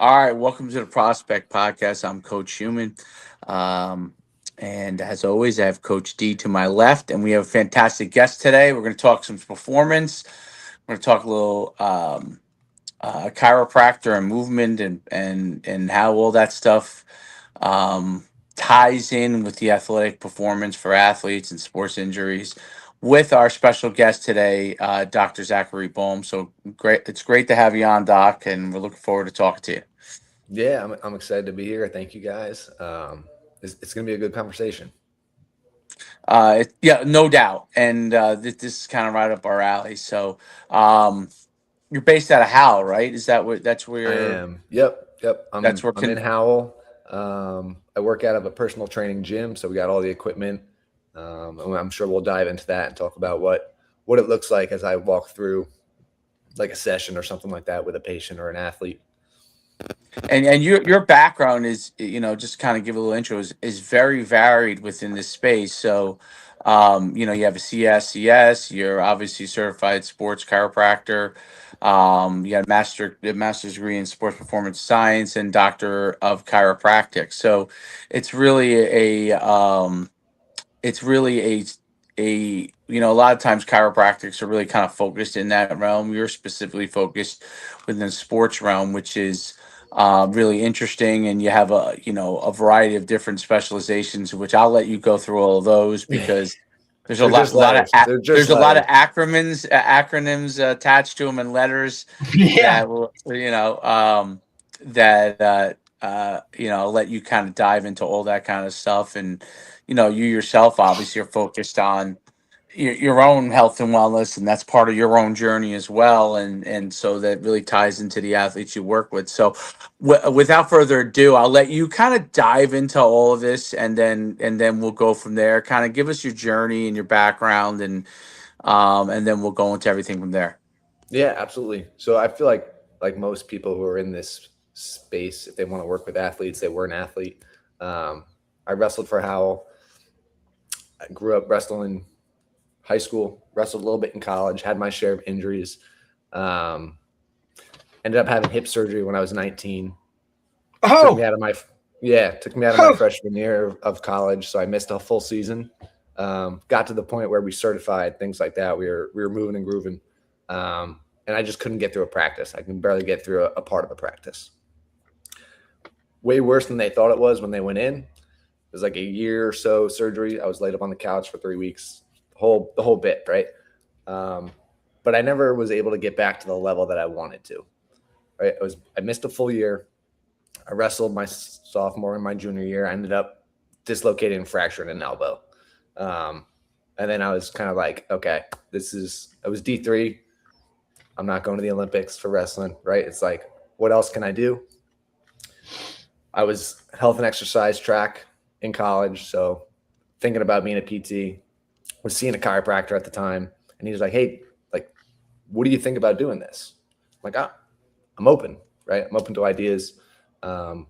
All right, welcome to the Prospect Podcast. I'm Coach Human. Um, and as always, I have Coach D to my left, and we have a fantastic guest today. We're going to talk some performance. We're going to talk a little chiropractor and movement and how all that stuff um, ties in with the athletic performance for athletes and sports injuries. With our special guest today, Dr. Zachary Bohm. So great! It's great to have you on, Doc, and we're looking forward to talking to you. Yeah, I'm excited to be here. Thank you guys. It's going to be a good conversation. Yeah, no doubt, and this is kind of right up our alley. So, um, you're based out of Howell, right? Is that what? That's I where. am. Yep. That's where. I'm in Howell. I work out of a personal training gym, so we got all the equipment. And I'm sure we'll dive into that and talk about what it looks like as I walk through like a session or something like that with a patient or an athlete. And your background is, just kind of give a little intro, is very varied within this space. So, you have a CSCS. You're obviously certified sports chiropractor. You got a master's degree in sports performance science and doctor of chiropractic. So, it's really it's really a lot of times chiropractics are really kind of focused in that realm. You're specifically focused within the sports realm, which is really interesting, and you have a variety of different specializations, which I'll let you go through all of those because there's a They're lot just letters. They're just there's a lot of letters. acronyms attached to them and letters Yeah. that will that I'll let you kind of dive into all that kind of stuff. And you yourself obviously are focused on your own health and wellness, and that's part of your own journey as well. And so that really ties into the athletes you work with. So without further ado, I'll let you kind of dive into all of this, and then we'll go from there. Kind of give us your journey and your background, and then we'll go into everything from there. Yeah, absolutely. So I feel like most people who are in this space, if they want to work with athletes, they were an athlete. I wrestled for Howell. I grew up wrestling high school, wrestled a little bit in college, had my share of injuries. Um, Ended up having hip surgery when I was 19. Took me Oh, out of my took me out of my oh, freshman year of college, so I missed a full season. Got to the point where we certified things like that. We were moving and grooving, and I just couldn't get through a practice. I can barely get through a part of a practice. Way worse than they thought it was when they went in. It was like a year or so surgery. I was laid up on the couch for 3 weeks, the whole bit, right? But I never was able to get back to the level that I wanted to. Right? I missed a full year. I wrestled my sophomore and my junior year. I ended up dislocating and fracturing an elbow. And then I was kind of like, okay, I was D3. I'm not going to the Olympics for wrestling, right? It's like, what else can I do? I was health and exercise track in college. So thinking about being a PT, was seeing a chiropractor at the time. And he was like, hey, like, what do you think about doing this? I'm like, I'm open, right? I'm open to ideas.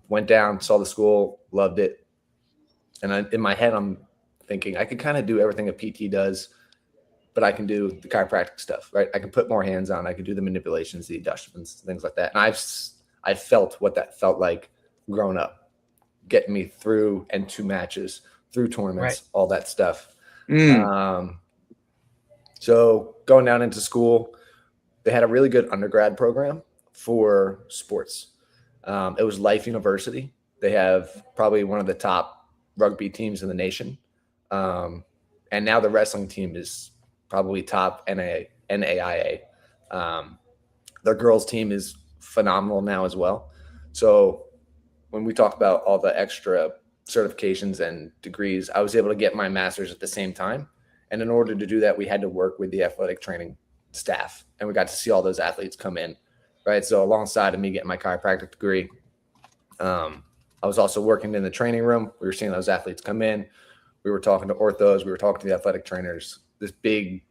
Went down, saw the school, loved it. And in my head, I'm thinking I could kind of do everything a PT does, but I can do the chiropractic stuff, right? I can put more hands on. I can do the manipulations, the adjustments, things like that. And I felt what that felt like growing up, getting me through N2 matches, through tournaments, right. all that stuff. Mm. So going down into school, they had a really good undergrad program for sports. It was Life University. They have probably one of the top rugby teams in the nation. And now the wrestling team is probably top NAIA. Their girls team is phenomenal now as well. So when we talk about all the extra certifications and degrees, I was able to get my master's at the same time. And in order to do that, we had to work with the athletic training staff, and we got to see all those athletes come in, right? So alongside of me getting my chiropractic degree, I was also working in the training room. We were seeing those athletes come in. We were talking to orthos. We were talking to the athletic trainers. This big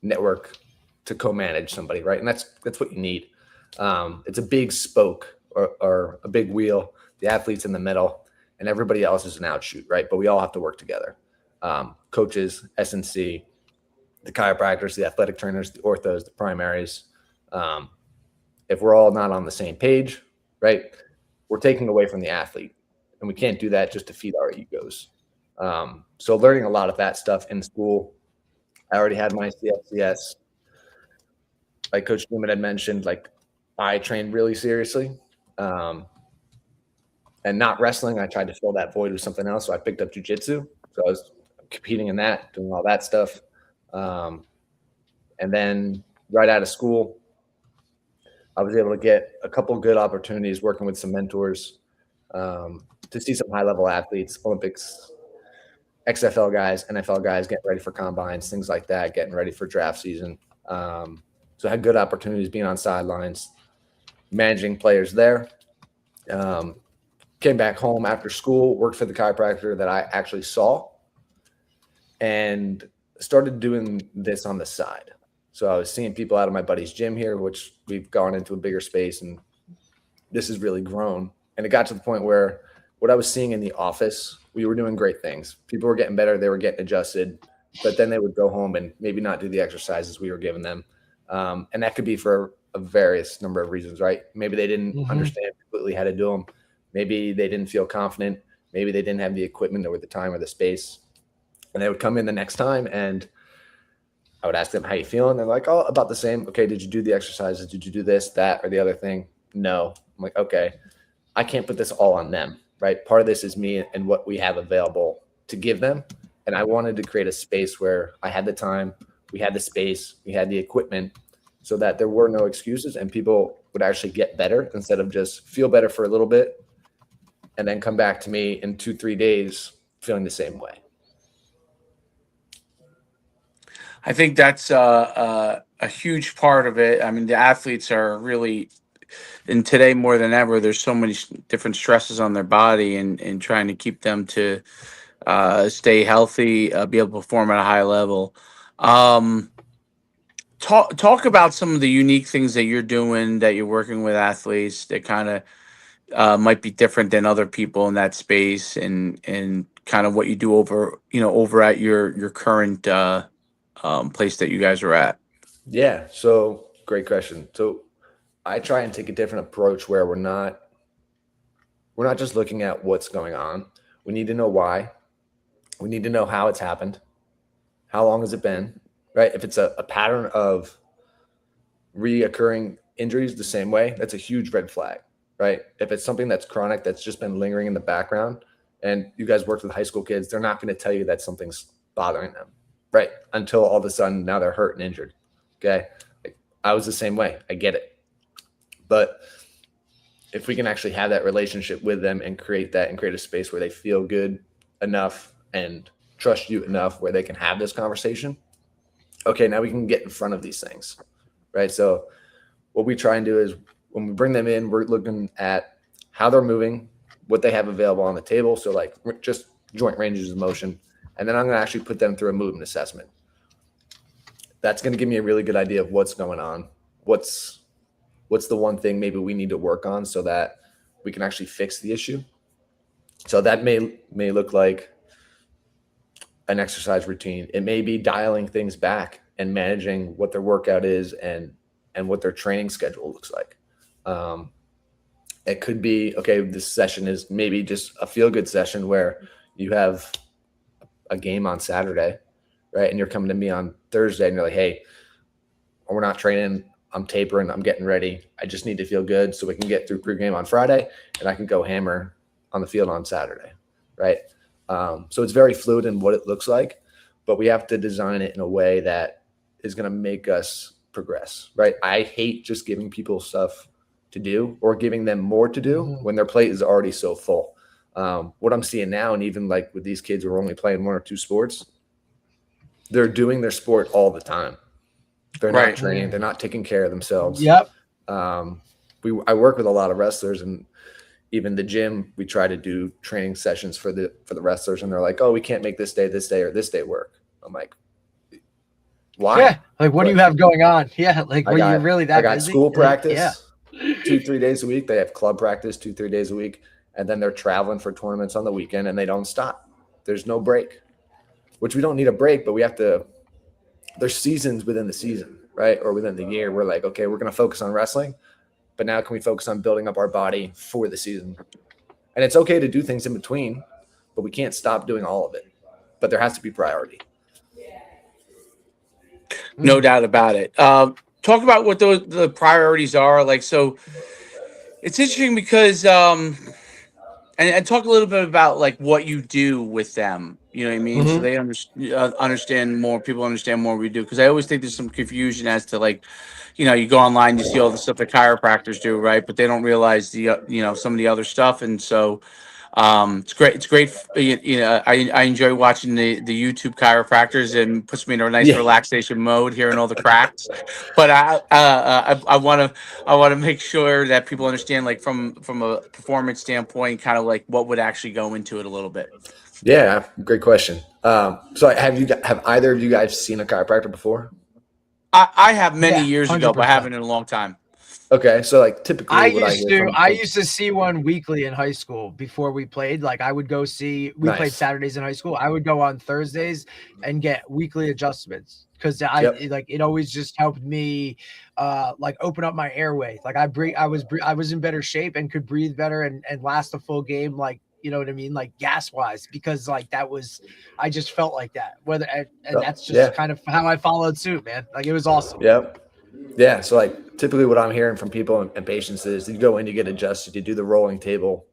network to co-manage somebody, right? And that's what you need. It's a big spoke or a big wheel. The athlete's in the middle, and everybody else is an outshoot, right? But we all have to work together. Coaches, SNC, the chiropractors, the athletic trainers, the orthos, the primaries. If we're all not on the same page, right, we're taking away from the athlete, and we can't do that just to feed our egos. So learning a lot of that stuff in school. I already had my CFCS. Like Coach Newman had mentioned, like I trained really seriously. Um, and not wrestling, I tried to fill that void with something else. So I picked up jujitsu. So I was competing in that, doing all that stuff. Um, and then right out of school, I was able to get a couple good opportunities working with some mentors to see some high level athletes, Olympics, XFL guys, NFL guys getting ready for combines, things like that, getting ready for draft season. So I had good opportunities being on sidelines, managing players there. Um, Came back home after school, worked for the chiropractor that I actually saw, and started doing this on the side. So I was seeing people out of my buddy's gym here, which we've gone into a bigger space, and this has really grown. And it got to the point where what I was seeing in the office, we were doing great things. People were getting better, they were getting adjusted, but then they would go home and maybe not do the exercises we were giving them. And that could be for a various number of reasons, right? Maybe they didn't understand completely how to do them. Maybe they didn't feel confident. Maybe they didn't have the equipment or the time or the space. And they would come in the next time and I would ask them, how you feeling? They're like, oh, about the same. Okay, did you do the exercises? Did you do this, that, or the other thing? No. I'm like, okay, I can't put this all on them, right? Part of this is me and what we have available to give them. And I wanted to create a space where I had the time, we had the space, we had the equipment so that there were no excuses and people would actually get better instead of just feel better for a little bit and then come back to me in 2-3 days feeling the same way. I think that's a huge part of it. I mean, the athletes are really, and today more than ever, there's so many different stresses on their body, and trying to keep them to stay healthy, be able to perform at a high level. Um, talk about some of the unique things that you're doing, that you're working with athletes that kind of might be different than other people in that space, and kind of what you do over at your current place that you guys are at. Yeah. So great question. So I try and take a different approach where we're not just looking at what's going on. We need to know why. We need to know how it's happened. How long has it been? Right? If it's a pattern of reoccurring injuries the same way, that's a huge red flag, right? If it's something that's chronic, that's just been lingering in the background, and you guys worked with high school kids, they're not going to tell you that something's bothering them, right? Until all of a sudden now they're hurt and injured. Okay. Like, I was the same way. I get it. But if we can actually have that relationship with them and create that and create a space where they feel good enough and trust you enough where they can have this conversation, okay, now we can get in front of these things, right? So what we try and do is when we bring them in, we're looking at how they're moving, what they have available on the table. So like just joint ranges of motion. And then I'm going to actually put them through a movement assessment. That's going to give me a really good idea of what's going on. What's the one thing maybe we need to work on so that we can actually fix the issue. So that may look like an exercise routine. It may be dialing things back and managing what their workout is and what their training schedule looks like. It could be, okay, this session is maybe just a feel-good session where you have a game on Saturday, right? And you're coming to me on Thursday and you're like, hey, we're not training. I'm tapering. I'm getting ready. I just need to feel good so we can get through pregame on Friday and I can go hammer on the field on Saturday, right? So it's very fluid in what it looks like, but we have to design it in a way that is going to make us progress, right? I hate just giving people stuff to do or giving them more to do when their plate is already so full. What I'm seeing now, and even like with these kids who are only playing 1 or 2 sports, they're doing their sport all the time. They're not Right. training. They're not taking care of themselves. Yep. I work with a lot of wrestlers, and even the gym, we try to do training sessions for the wrestlers, and they're like, "Oh, we can't make this day, or this day work." I'm like, "Why?" Yeah. Like, what do you have going on? Yeah. Like, were you really that I got busy? school Like, practice yeah. 2-3 days a week. They have club practice 2-3 days a week, and then they're traveling for tournaments on the weekend, and they don't stop. There's no break, which we don't need a break, but we have to. There's seasons within the season, right, or within the year. We're like, okay, we're going to focus on wrestling. but now can we focus on building up our body for the season? And it's okay to do things in between, but we can't stop doing all of it. But there has to be priority. No doubt about it. Talk about what the priorities are. Like, so it's interesting because, and talk a little bit about like what you do with them. You know what I mean? So they understand more. People understand more what we do. Because I always think there's some confusion as to like, you go online, you see all the stuff that chiropractors do, right? But they don't realize some of the other stuff. And so, it's great. It's great. I enjoy watching the YouTube chiropractors and puts me in a nice Yeah. relaxation mode, hearing all the cracks. But I want to make sure that people understand, like from a performance standpoint, kind of like what would actually go into it a little bit. Yeah, great question. So have either of you guys seen a chiropractor before? I have many Yeah, years ago, but 100%. haven't in a long time. Okay, so like typically I what I used hear to from I folks- used to see one weekly in high school before we played. Like I would go see we played Nice. Saturdays in high school. I would go on Thursdays and get weekly adjustments because Yep. it always just helped me like open up my airway. Like I was in better shape and could breathe better and last a full game, like you know what I mean, like gas wise, because like I just felt like that. And that's just kind of how I followed suit, man. Like it was awesome. Yep. Yeah. So like typically what I'm hearing from people and patients is you go in, you get adjusted, you do the rolling table.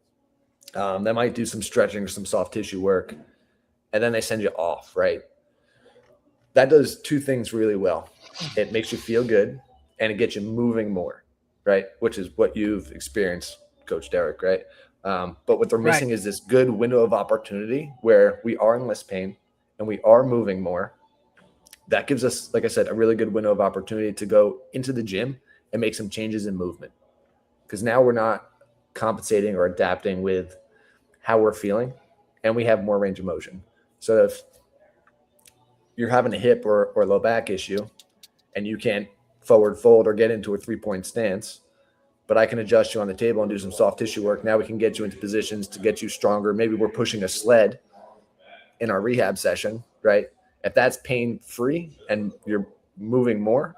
They might do some stretching or some soft tissue work, and then they send you off, right? That does two things really well. It makes you feel good and it gets you moving more, right? Which is what you've experienced, Coach Derek, right? But what they're missing is this good window of opportunity where we are in less pain and we are moving more. That gives us, like I said, a really good window of opportunity to go into the gym and make some changes in movement. Because now we're not compensating or adapting with how we're feeling, and we have more range of motion. So if you're having a hip or low back issue and you can't forward fold or get into a 3-point stance, but I can adjust you on the table and do some soft tissue work. Now we can get you into positions to get you stronger. Maybe we're pushing a sled in our rehab session, right? If that's pain-free and you're moving more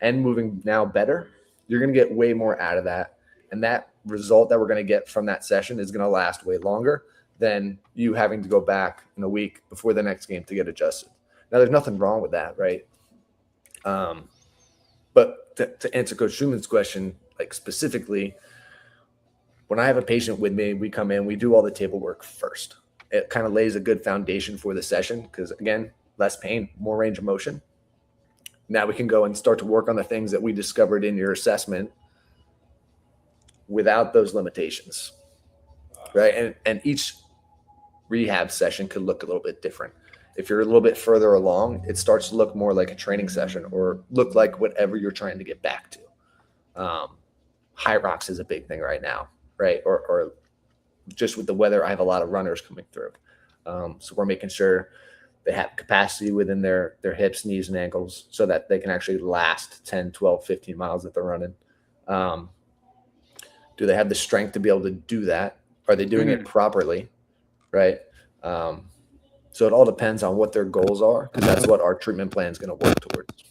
and moving now better, you're going to get way more out of that. And that result that we're going to get from that session is going to last way longer than you having to go back in a week before the next game to get adjusted. Now, there's nothing wrong with that, right? But to answer Coach Schumann's question, like specifically, when I have a patient with me, we come in, we do all the table work first. It kind of lays a good foundation for the session because, again, less pain, more range of motion. Now we can go and start to work on the things that we discovered in your assessment without those limitations, right? And each rehab session could look a little bit different. If you're a little bit further along, it starts to look more like a training session or look like whatever you're trying to get back to. High rocks is a big thing right now, right? Or just with the weather, I have a lot of runners coming through. So we're making sure they have capacity within their hips, knees, and ankles so that they can actually last 10, 12, 15 miles that they're running. Do they have the strength to be able to do that? Are they doing it properly, right? So it all depends on what their goals are because that's what our treatment plan is going to work towards.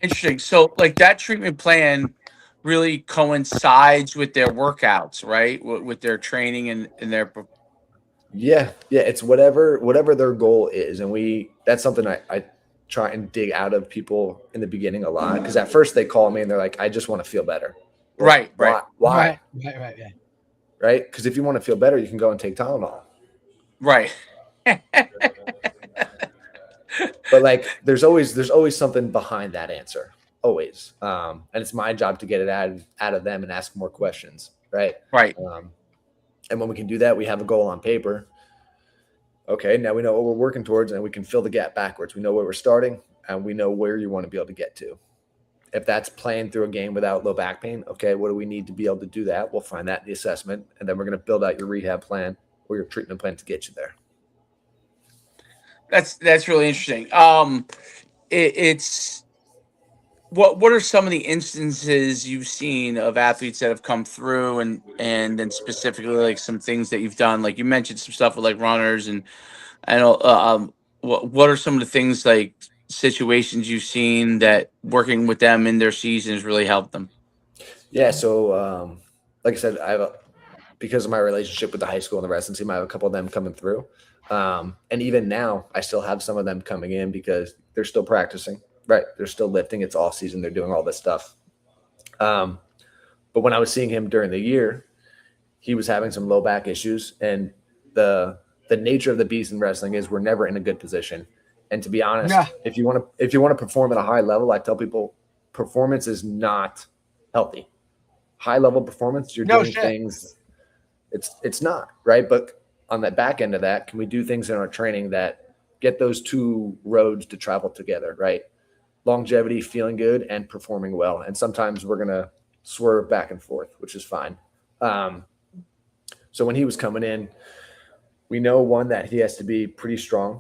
Interesting. So like that treatment plan really coincides with their workouts, right? With their training and their. Yeah. It's whatever their goal is. And that's something I try and dig out of people in the beginning a lot. Because at first they call me and they're like, I just want to feel better. Well, Right. Why? Right. Right? Because if you want to feel better, you can go and take Tylenol. Right. But like there's always something behind that answer. Always. And it's my job to get it out of them and ask more questions. Right. Right. And when we can do that, we have a goal on paper. Okay, now we know what we're working towards and we can fill the gap backwards. We know where we're starting and we know where you want to be able to get to. If that's playing through a game without low back pain, okay, what do we need to be able to do that? We'll find that in the assessment, and then we're going to build out your rehab plan or your treatment plan to get you there. That's really interesting. It's what are some of the instances you've seen of athletes that have come through and then specifically like some things that you've done? Like you mentioned some stuff with like runners and what are some of the things like situations you've seen that working with them in their seasons really helped them? Yeah. So, like I said, because of my relationship with the high school and the wrestling team, I have a couple of them coming through. And even now, I still have some of them coming in because they're still practicing, right? They're still lifting. It's off season. They're doing all this stuff. Um, but when I was seeing him during the year, he was having some low back issues, and the the nature of the beast in wrestling is we're never in a good position. And to be Yeah. honest, if you want to perform at a high level, I tell people performance is not healthy. High level performance, you're No doing shit. things, it's not right. But on that back end of that, can we do things in our training that get those two roads to travel together, right? Longevity, feeling good, and performing well. And sometimes we're gonna swerve back and forth, which is fine. Um, so when he was coming in, we know one that he has to be pretty strong,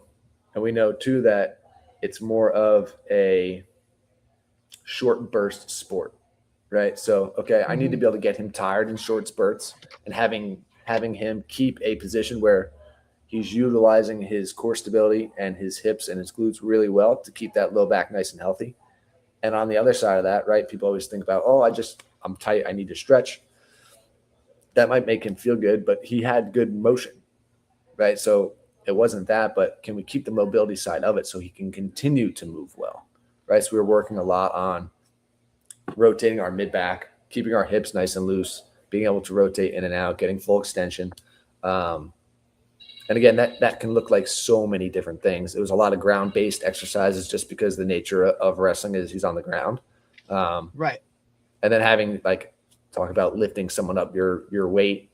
and we know two that it's more of a short burst sport, right? So okay, I need to Mhm. be able to get him tired in short spurts, and having him keep a position where he's utilizing his core stability and his hips and his glutes really well to keep that low back nice and healthy. And on the other side of that, right, people always think about, oh, I'm tight, I need to stretch. That might make him feel good, but he had good motion, right? So it wasn't that, but can we keep the mobility side of it so he can continue to move well, right? So we were working a lot on rotating our mid back, keeping our hips nice and loose, being able to rotate in and out, getting full extension. Um, and again, that can look like so many different things. It was a lot of ground based exercises just because the nature of wrestling is he's on the ground. Um, Right. and then having like talk about lifting someone up your weight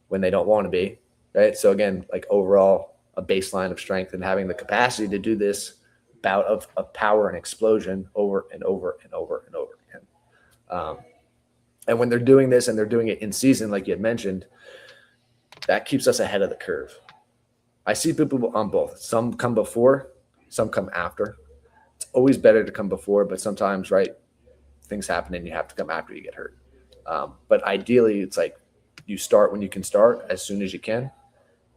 when they don't want to be, right? So again, like overall a baseline of strength and having the capacity to do this bout of power and explosion over and over and over and over again. Um, and when they're doing this and they're doing it in season, like you had mentioned, that keeps us ahead of the curve. I see people on both. Some come before, some come after. It's always better to come before, but sometimes, right, things happen and you have to come after you get hurt. But ideally, it's like you start when you can start as soon as you can,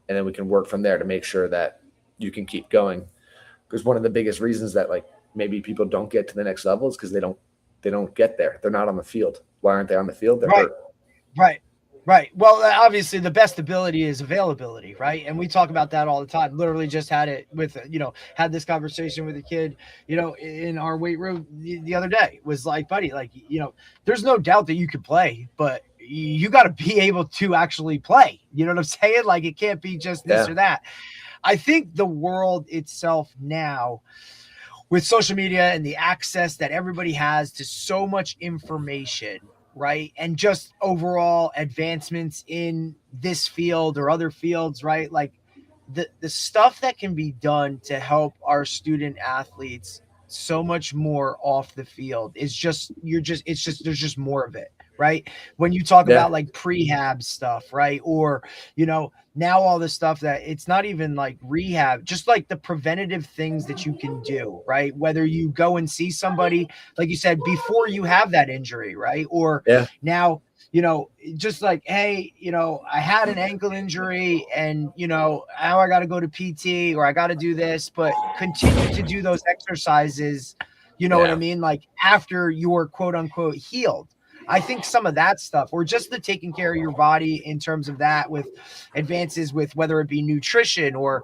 and then we can work from there to make sure that you can keep going. Because one of the biggest reasons that like maybe people don't get to the next level is because they don't get there. They're not on the field. Why aren't they on the field? They're Right. hurt. Right. Right. Well, obviously, the best ability is availability, right? And we talk about that all the time. Literally, just had it with, had this conversation with a kid, in our weight room the other day. Was like, buddy, like, there's no doubt that you can play, but you got to be able to actually play. You know what I'm saying? Like, it can't be just this Yeah, or that. I think the world itself now, with social media and the access that everybody has to so much information, right? And just overall advancements in this field or other fields, right? Like the stuff that can be done to help our student athletes so much more off the field is just it's just there's just more of it, right? When you talk yeah, about like prehab stuff, right? Or now all the stuff that it's not even like rehab, just like the preventative things that you can do, right? Whether you go and see somebody, like you said, before you have that injury, right? Or yeah. now, just like, hey, I had an ankle injury and, now I got to go to PT or I got to do this, but continue to do those exercises, you know what I Yeah. mean? Like after you're quote unquote healed. I think some of that stuff, or just the taking care of your body in terms of that, with advances with whether it be nutrition or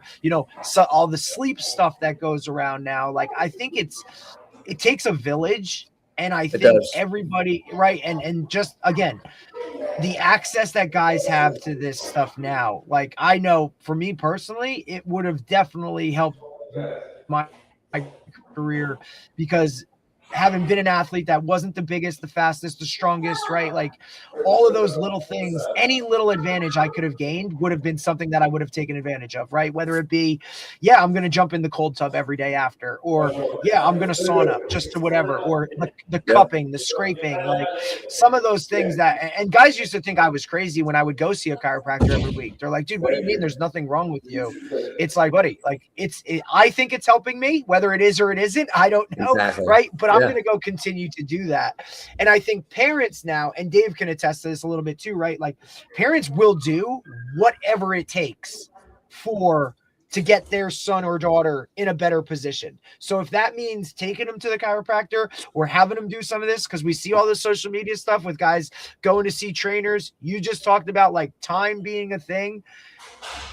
so all the sleep stuff that goes around now. Like I think it takes a village, and I It think does. everybody, right, and just again, the access that guys have to this stuff now. Like I know for me personally, it would have definitely helped my career because having been an athlete that wasn't the biggest, the fastest, the strongest, right? Like all of those little things, any little advantage I could have gained would have been something that I would have taken advantage of, right? Whether it be, yeah, I'm going to jump in the cold tub every day after, or yeah, I'm going to sauna just to whatever, or the cupping, Yep. the scraping, like some of those things that, and guys used to think I was crazy when I would go see a chiropractor every week. They're like, dude, what do you mean there's nothing wrong with you? It's like, buddy, like I think it's helping me, whether it is or it isn't, I don't know, Exactly. right? But I'm Yeah. going to go continue to do that. And I think parents now, and Dave can attest to this a little bit too, right? Like parents will do whatever it takes for to get their son or daughter in a better position. So if that means taking them to the chiropractor or having them do some of this, because we see all the social media stuff with guys going to see trainers, you just talked about like time being a thing.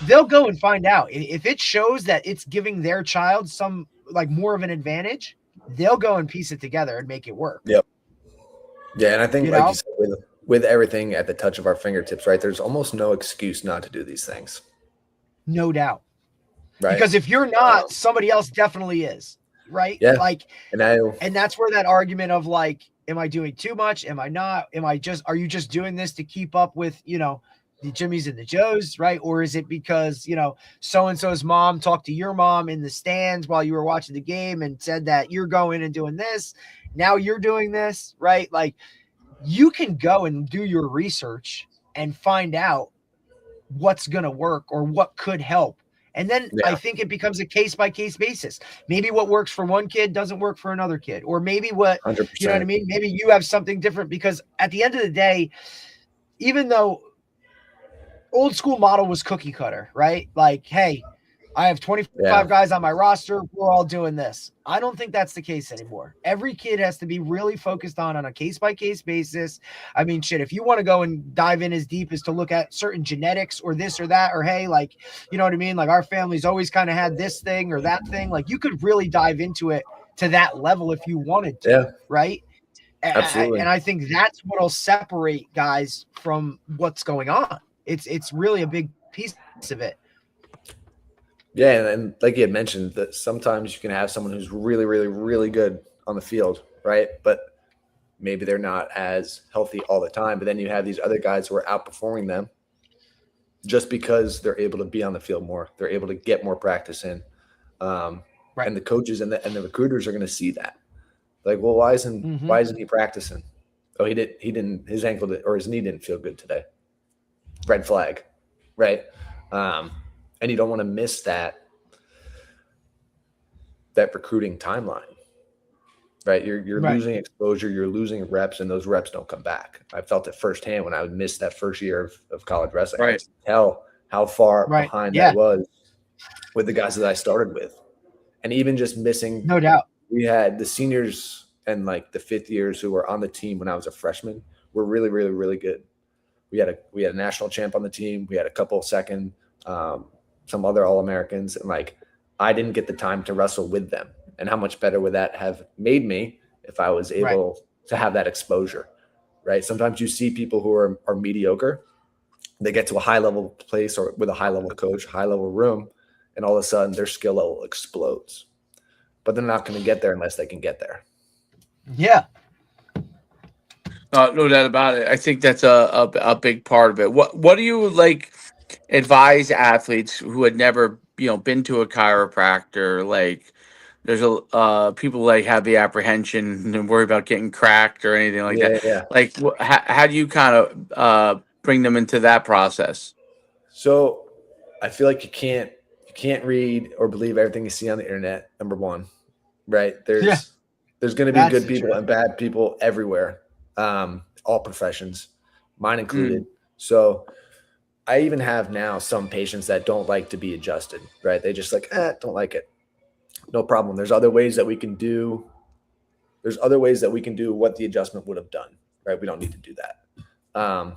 They'll go and find out. If it shows that it's giving their child some like more of an advantage, they'll go and piece it together and make it work. Yep. Yeah, and I think, You like know? you said, with everything at the touch of our fingertips, right? There's almost no excuse not to do these things, No doubt. right? Because if you're not, somebody else definitely is, right? Yeah. Like, and that's where that argument of like, am I doing too much? Am I not? Are you just doing this to keep up with, you know, the Jimmys and the Joes, right? Or is it because, you know, so-and-so's mom talked to your mom in the stands while you were watching the game and said that you're going and doing this. Now you're doing this, right? Like, you can go and do your research and find out what's going to work or what could help. And then I think it becomes a case by case basis. Maybe what works for one kid doesn't work for another kid, or maybe what, 100%. you know what I mean? Maybe you have something different, because at the end of the day, even though old school model was cookie cutter, right? Like, hey, I have 25 guys on my roster. We're all doing this. I don't think that's the case anymore. Every kid has to be really focused on a case-by-case basis. I mean, shit, if you want to go and dive in as deep as to look at certain genetics or this or that, or hey, like, you know what I mean? Like, our family's always kind of had this thing or that thing. Like, you could really dive into it to that level if you wanted to, right? Absolutely. And I think that's what'll separate guys from what's going on. It's really a big piece of it. Yeah, and like you had mentioned, that sometimes you can have someone who's really, really, really good on the field, right? But maybe they're not as healthy all the time. But then you have these other guys who are outperforming them just because they're able to be on the field more. They're able to get more practice in. And the coaches and the recruiters are going to see that. Like, well, why isn't he practicing? Oh, he didn't. His ankle or his knee didn't feel good today. Red flag, right? And you don't want to miss that recruiting timeline, right? You're losing exposure, you're losing reps, and those reps don't come back. I felt it firsthand when I would miss that first year of college wrestling. I could tell how far behind I was with the guys that I started with. And even just missing, no doubt. We had the seniors and like the fifth years who were on the team when I was a freshman were really, really, really good. We had a national champ on the team. We had a couple second, some other All-Americans, and like I didn't get the time to wrestle with them. And how much better would that have made me if I was able to have that exposure, right? Sometimes you see people who are mediocre. They get to a high-level place or with a high-level coach, high-level room, and all of a sudden their skill level explodes. But they're not going to get there unless they can get there. Yeah. No doubt about it. I think that's a big part of it. What do you like advise athletes who had never, you know, been to a chiropractor? Like, there's people like have the apprehension and worry about getting cracked or anything like that. Yeah. Like, how do you kind of bring them into that process? So I feel like you can't read or believe everything you see on the internet. Number one, right? There's going to be good people and bad people everywhere. All professions, mine included. So I even have now some patients that don't like to be adjusted, right? They just like, don't like it. No problem. There's other ways that we can do. There's other ways that we can do what the adjustment would have done, right? We don't need to do that.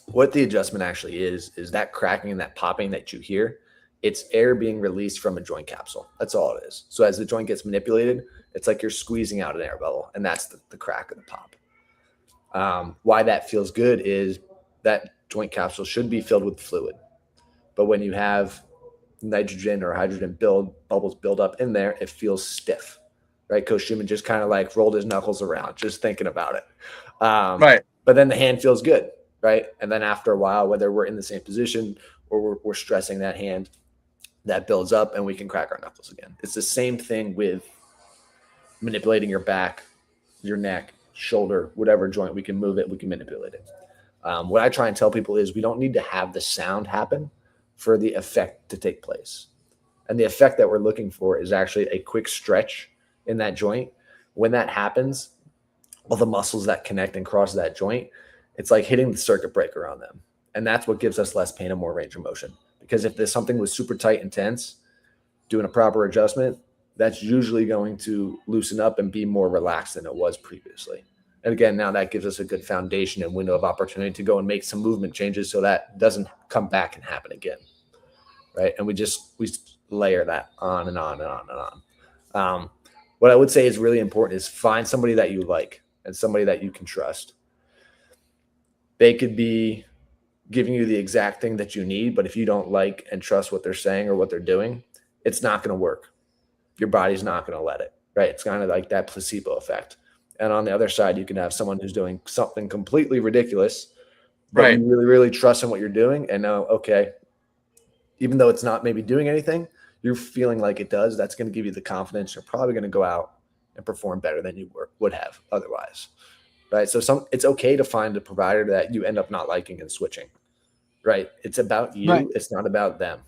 What the adjustment actually is that cracking and that popping that you hear. It's air being released from a joint capsule. That's all it is. So as the joint gets manipulated, it's like you're squeezing out an air bubble, and that's the crack of the pop. Why that feels good is that joint capsule should be filled with fluid. But when you have nitrogen or hydrogen bubbles build up in there, it feels stiff, right? Coach Schumann just kind of like rolled his knuckles around, just thinking about it. But then the hand feels good, right? And then after a while, whether we're in the same position or we're stressing that hand, that builds up and we can crack our knuckles again. It's the same thing with manipulating your back, your neck, shoulder, whatever joint. We can move it, we can manipulate it. What I try and tell people is we don't need to have the sound happen for the effect to take place. And the effect that we're looking for is actually a quick stretch in that joint. When that happens, all the muscles that connect and cross that joint, it's like hitting the circuit breaker on them. And that's what gives us less pain and more range of motion. Because if there's something was super tight and tense, doing a proper adjustment, that's usually going to loosen up and be more relaxed than it was previously. And again, now that gives us a good foundation and window of opportunity to go and make some movement changes so that doesn't come back and happen again. Right. And we layer that on and on and on and on. What I would say is really important is find somebody that you like and somebody that you can trust. They could be giving you the exact thing that you need, but if you don't like and trust what they're saying or what they're doing, it's not going to work. Your body's not going to let it, right? It's kind of like that placebo effect. And on the other side, you can have someone who's doing something completely ridiculous, but Right. you really, really trust in what you're doing and know, okay, even though it's not maybe doing anything, you're feeling like it does. That's going to give you the confidence. You're probably going to go out and perform better than you would have otherwise, right? So it's okay to find a provider that you end up not liking and switching, right? It's about you. Right. It's not about them.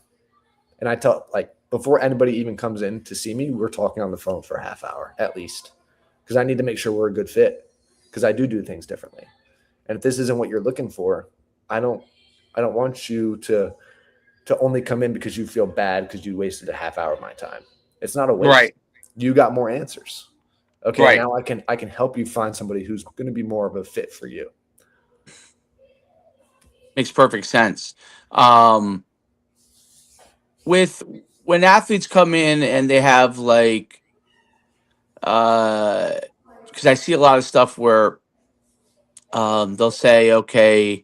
And I tell, like, before anybody even comes in to see me, we're talking on the phone for a half hour at least, because I need to make sure we're a good fit, because I do things differently. And if this isn't what you're looking for, I don't want you to only come in because you feel bad because you wasted a half hour of my time. It's not a waste. Right. You got more answers. Okay, Right. now I can help you find somebody who's going to be more of a fit for you. Makes perfect sense. With when athletes come in and they have like, because I see a lot of stuff where they'll say, okay,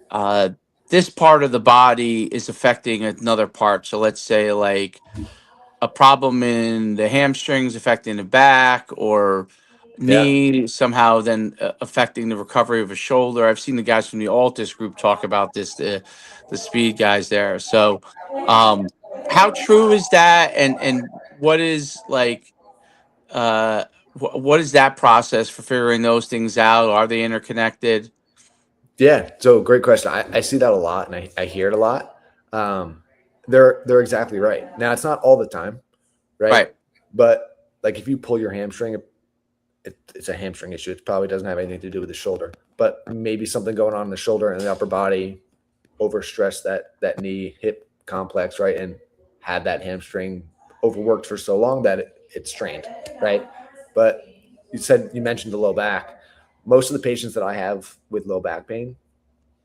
uh, this part of the body is affecting another part. So let's say like a problem in the hamstrings affecting the back, or Yeah. knee somehow then affecting the recovery of a shoulder. I've seen the guys from the Altus group talk about this, the speed guys there. So um how true is that, and what is like what is that process for figuring those things out? Are they interconnected? Yeah. So great question. I see that a lot and I hear it a lot. They're exactly right. Now it's not all the time, right? Right. But like if you pull your hamstring, it's a hamstring issue. It probably doesn't have anything to do with the shoulder, but maybe something going on in the shoulder and the upper body overstressed that knee hip complex, right? And had that hamstring overworked for so long that it's strained, right? But you mentioned the low back. Most of the patients that I have with low back pain,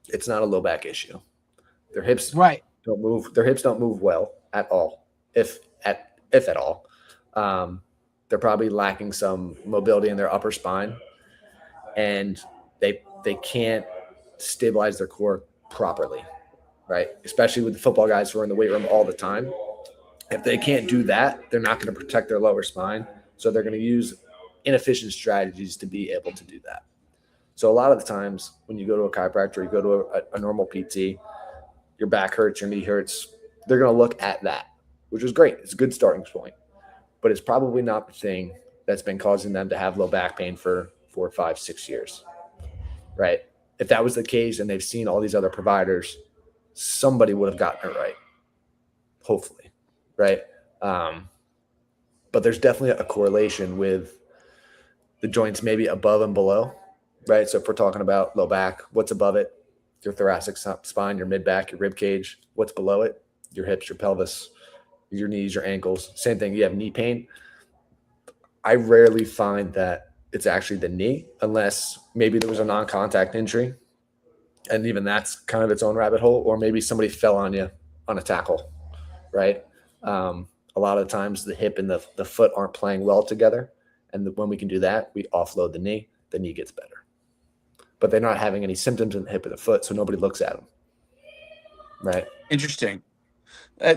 it's not a low back issue. Their hips Right. don't move. Their hips don't move well at all, if at all. They're probably lacking some mobility in their upper spine, and they can't stabilize their core properly, right? Especially with the football guys who are in the weight room all the time. If they can't do that, they're not going to protect their lower spine. So they're going to use inefficient strategies to be able to do that. So a lot of the times when you go to a chiropractor, you go to a normal PT, your back hurts, your knee hurts, they're going to look at that, which is great. It's a good starting point. But it's probably not the thing that's been causing them to have low back pain for 4, 5, 6 years, right? If that was the case and they've seen all these other providers, somebody would have gotten it right, hopefully, right? But there's definitely a correlation with the joints maybe above and below, right? So if we're talking about low back, what's above it? Your thoracic spine, your mid back, your rib cage. What's below it? Your hips, your pelvis, your knees, your ankles. Same thing. You have knee pain. I rarely find that it's actually the knee, unless maybe there was a non-contact injury, and even that's kind of its own rabbit hole, or maybe somebody fell on you on a tackle, right? A lot of the times the hip and the foot aren't playing well together, and when we can do that, we offload the knee gets better. But they're not having any symptoms in the hip or the foot, so nobody looks at them, right? Interesting.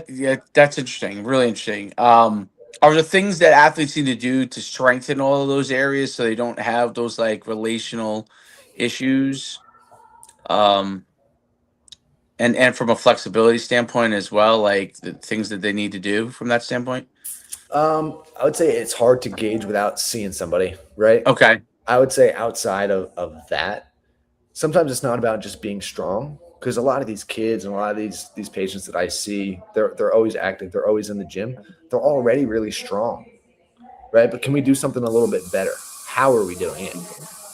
Yeah, that's interesting. Really interesting. Are there things that athletes need to do to strengthen all of those areas so they don't have those like relational issues? Um, and from a flexibility standpoint as well, like the things that they need to do from that standpoint. I would say it's hard to gauge without seeing somebody, right? Okay. I would say outside of that, sometimes it's not about just being strong, because a lot of these kids and a lot of these patients that I see, they're always active, they're always in the gym, they're already really strong, right? But can we do something a little bit better? How are we doing it?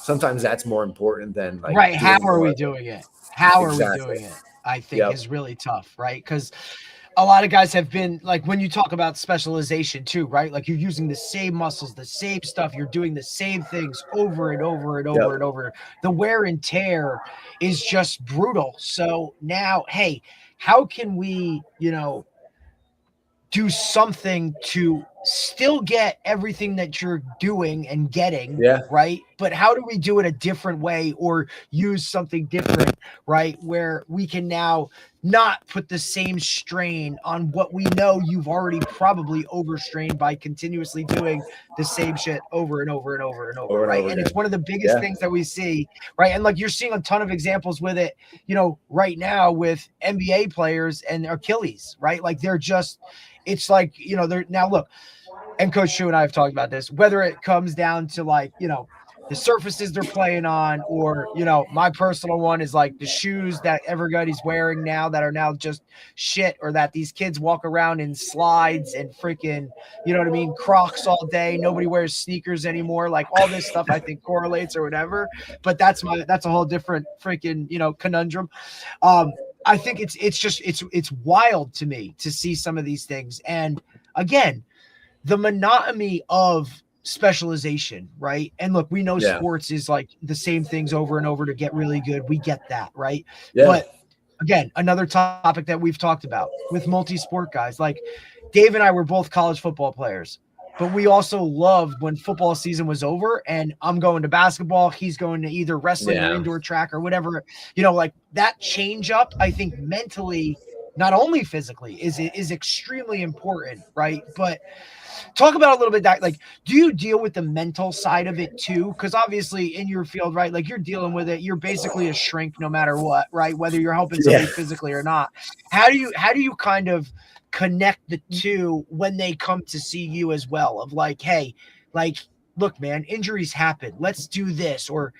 Sometimes that's more important than like Right. How doing are more. we doing it? How are we Exactly. doing it? I think Yep. is really tough, right? Because a lot of guys have been like, when you talk about specialization too, right? Like you're using the same muscles, the same stuff, you're doing the same things over and over and over and Yep. over. The wear and tear is just brutal. So now, hey, how can we, do something to still get everything that you're doing and getting, Yeah. right? But how do we do it a different way or use something different, right? Where we can now not put the same strain on what we know you've already probably overstrained by continuously doing the same shit over and over and over and over, Over and right? over And it's again. one of the biggest Yeah. things that we see, right? And like you're seeing a ton of examples with it, right now with NBA players and Achilles, right? Like they're just, it's like, they're now look, and Coach Shu and I have talked about this, whether it comes down to like, the surfaces they're playing on, or, my personal one is like the shoes that everybody's wearing now that are now just shit, or that these kids walk around in slides and freaking, Crocs all day. Nobody wears sneakers anymore. Like all this stuff I think correlates or whatever. But that's a whole different freaking, conundrum. I think it's wild to me to see some of these things. And again, the monotony of specialization, right? And look, we know Yeah. sports is like the same things over and over to get really good. We get that, right? Yeah. But again, another topic that we've talked about with multi-sport guys, like Dave and I were both college football players, but we also loved when football season was over and I'm going to basketball, he's going to either wrestling or Yeah. indoor track or whatever, like that change up, I think mentally, not only physically is extremely important, right? But talk about a little bit that, like, do you deal with the mental side of it too? Because obviously in your field, right, like you're dealing with it, you're basically a shrink no matter what, right? Whether you're helping somebody Yeah. physically or not. How do you kind of connect the two when they come to see you as well, of like, hey, like, look, man, injuries happen, let's do this, or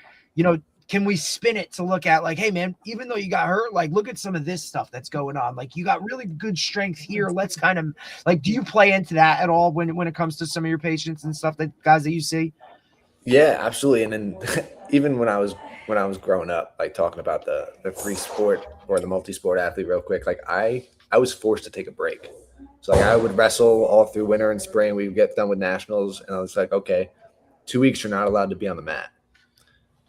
can we spin it to look at like, hey man, even though you got hurt, like look at some of this stuff that's going on, like you got really good strength here, let's kind of like, do you play into that at all when it comes to some of your patients and stuff, that guys that you see? Yeah, absolutely. And then even when I was growing up, like talking about the free sport or the multi-sport athlete real quick, like I was forced to take a break. So like I would wrestle all through winter and spring. We would get done with nationals and I was like, okay, 2 weeks you're not allowed to be on the mat.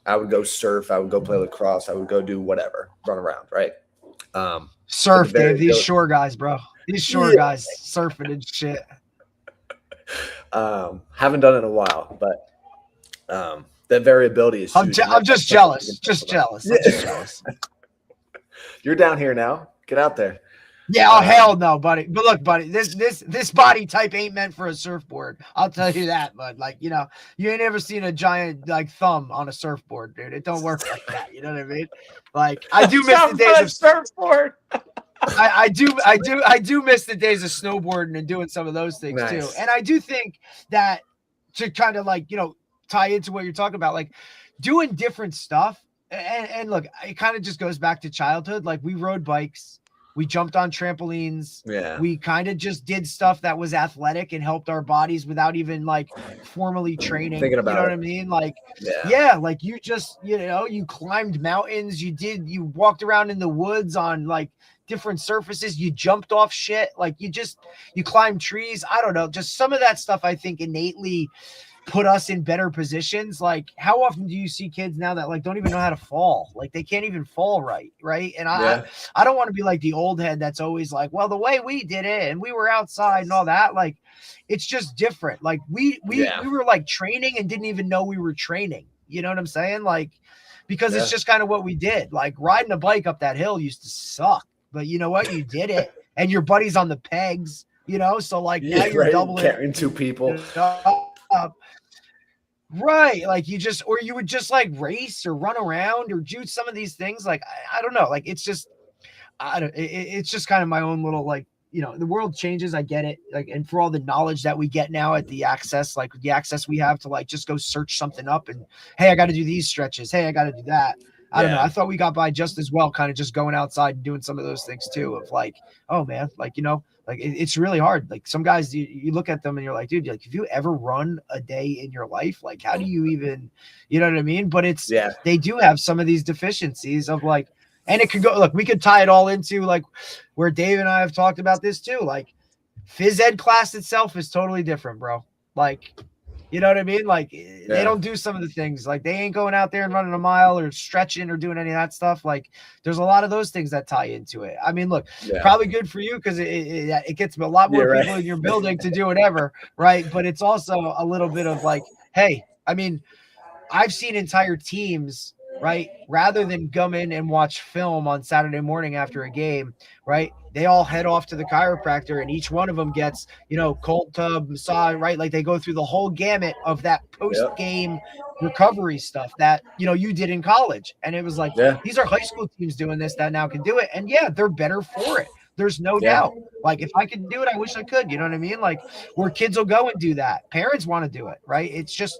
I would go surf, I would go play lacrosse, I would go do whatever, run around, right? Surf, Dave, these shore guys, bro. These shore guys surfing and shit. Haven't done it in a while, but that variability is huge. I'm just jealous. Just jealous. I'm just jealous. You're down here now. Get out there. Yeah, oh hell no, buddy. But look, buddy, this body type ain't meant for a surfboard. I'll tell you that, bud. Like, you ain't ever seen a giant like thumb on a surfboard, dude. It don't work like that. You know what I mean? Like, I do miss the days of surfboard. I do miss the days of snowboarding and doing some of those things too. And I do think that, to kind of like, tie into what you're talking about, like doing different stuff. And look, it kind of just goes back to childhood. Like we rode bikes, we jumped on trampolines. Yeah. We kind of just did stuff that was athletic and helped our bodies without even like formally training. Thinking about what I mean? Like, like you just, you climbed mountains, you walked around in the woods on like different surfaces, you jumped off shit, like you climbed trees. I don't know, just some of that stuff I think innately put us in better positions. Like, how often do you see kids now that like don't even know how to fall? Like they can't even fall right? And I don't want to be like the old head that's always like, well, the way we did it and we were outside and all that. Like, it's just different. Like we were like training and didn't even know we were training. You know what I'm saying? Like, because it's just kind of what we did. Like riding a bike up that hill used to suck, but you know what? You did it, and your buddy's on the pegs. So like now you're doubling, carrying two people. Right, like you would just like race or run around or do some of these things. Like I don't know, like it's just it's just kind of my own little like, the world changes, I get it, like, and for all the knowledge that we get now at the access we have to like just go search something up and, hey, I got to do these stretches, hey, I got to do that. I don't know, I thought we got by just as well kind of just going outside and doing some of those things too, of like, oh man, like, like it's really hard. Like some guys, you look at them and you're like, dude, like, if you ever run a day in your life, like how do you even, you know what I mean? But they do have some of these deficiencies of like, And it could go, look, we could tie it all into like where Dave and I have talked about this too. Like phys ed class itself is totally different, bro. Like, you know what I mean? Like they don't do some of the things. Like they ain't going out there and running a mile or stretching or doing any of that stuff. Like there's a lot of those things that tie into it. I mean, look, probably good for you because it gets a lot more people in your building to do whatever, right? But it's also a little bit of like, hey, I mean, I've seen entire teams, right? Rather than come in and watch film on Saturday morning after a game, right? They all head off to the chiropractor and each one of them gets, cold tub, massage, right? Like they go through the whole gamut of that post-game recovery stuff that, you did in college. And it was like, these are high school teams doing this that now can do it. And yeah, they're better for it. There's no doubt. Like if I could do it, I wish I could, you know what I mean? Like where kids will go and do that. Parents want to do it, right? It's just,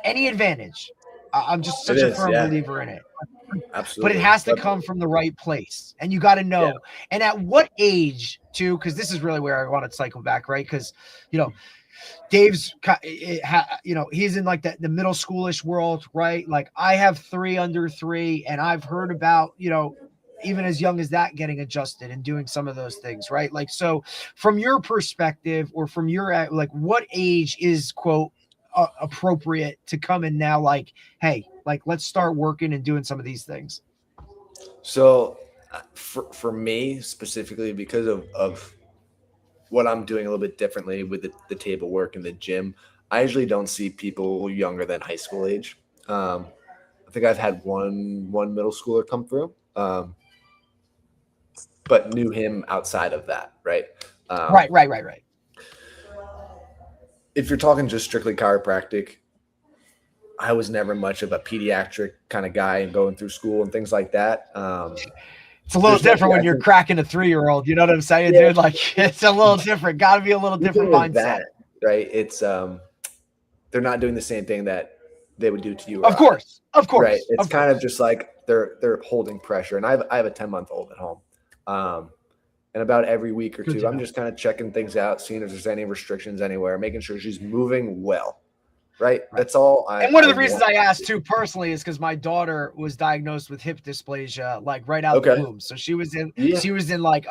any advantage. I'm just such a firm believer in it. Absolutely. But it has to come from the right place. And you got to know. And at what age, too, because this is really where I want to cycle back, right? Because, Dave's, he's in like the middle schoolish world, right? Like I have 3 under 3, and I've heard about, even as young as that getting adjusted and doing some of those things, right? Like, so from your perspective or from your, like, what age is, quote, appropriate to come in now, like, hey, like let's start working and doing some of these things? So for me specifically, because of what I'm doing a little bit differently with the table work in the gym, I usually don't see people younger than high school age. I think I've had one middle schooler come through, but knew him outside of that, right? Right. If you're talking just strictly chiropractic, I was never much of a pediatric kind of guy and going through school and things like that. It's a little different when you're cracking a 3-year-old. You know what I'm saying, dude? Like it's a little different. Got to be a little different mindset, right? It's they're not doing the same thing that they would do to you. Of course, right? It's kind of just like they're holding pressure. And I have a 10-month-old at home. And about every week or two, I'm just kind of checking things out, seeing if there's any restrictions anywhere, making sure she's moving well. Right. That's all. And one of the reasons I asked too personally is because my daughter was diagnosed with hip dysplasia, like right out the womb. So she was in like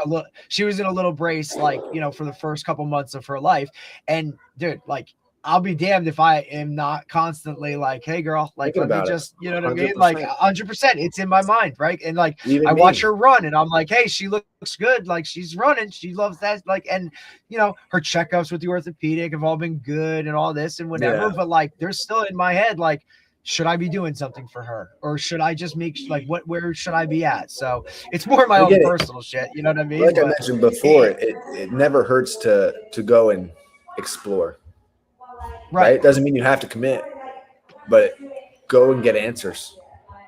she was in a little brace, like, for the first couple months of her life. And dude, like, I'll be damned if I am not constantly like, hey girl, like, let me just, you know what I mean? Like 100%, it's in my mind. Right. And like, I watch her run and I'm like, hey, she looks good. Like she's running. She loves that. Like, and her checkups with the orthopedic have all been good and all this and whatever. But like, there's still in my head, like, should I be doing something for her or should I just make like, where should I be at? So it's more my own personal shit. You know what I mean? Like I mentioned before, it never hurts to go and explore. Right. It doesn't mean you have to commit, but go and get answers.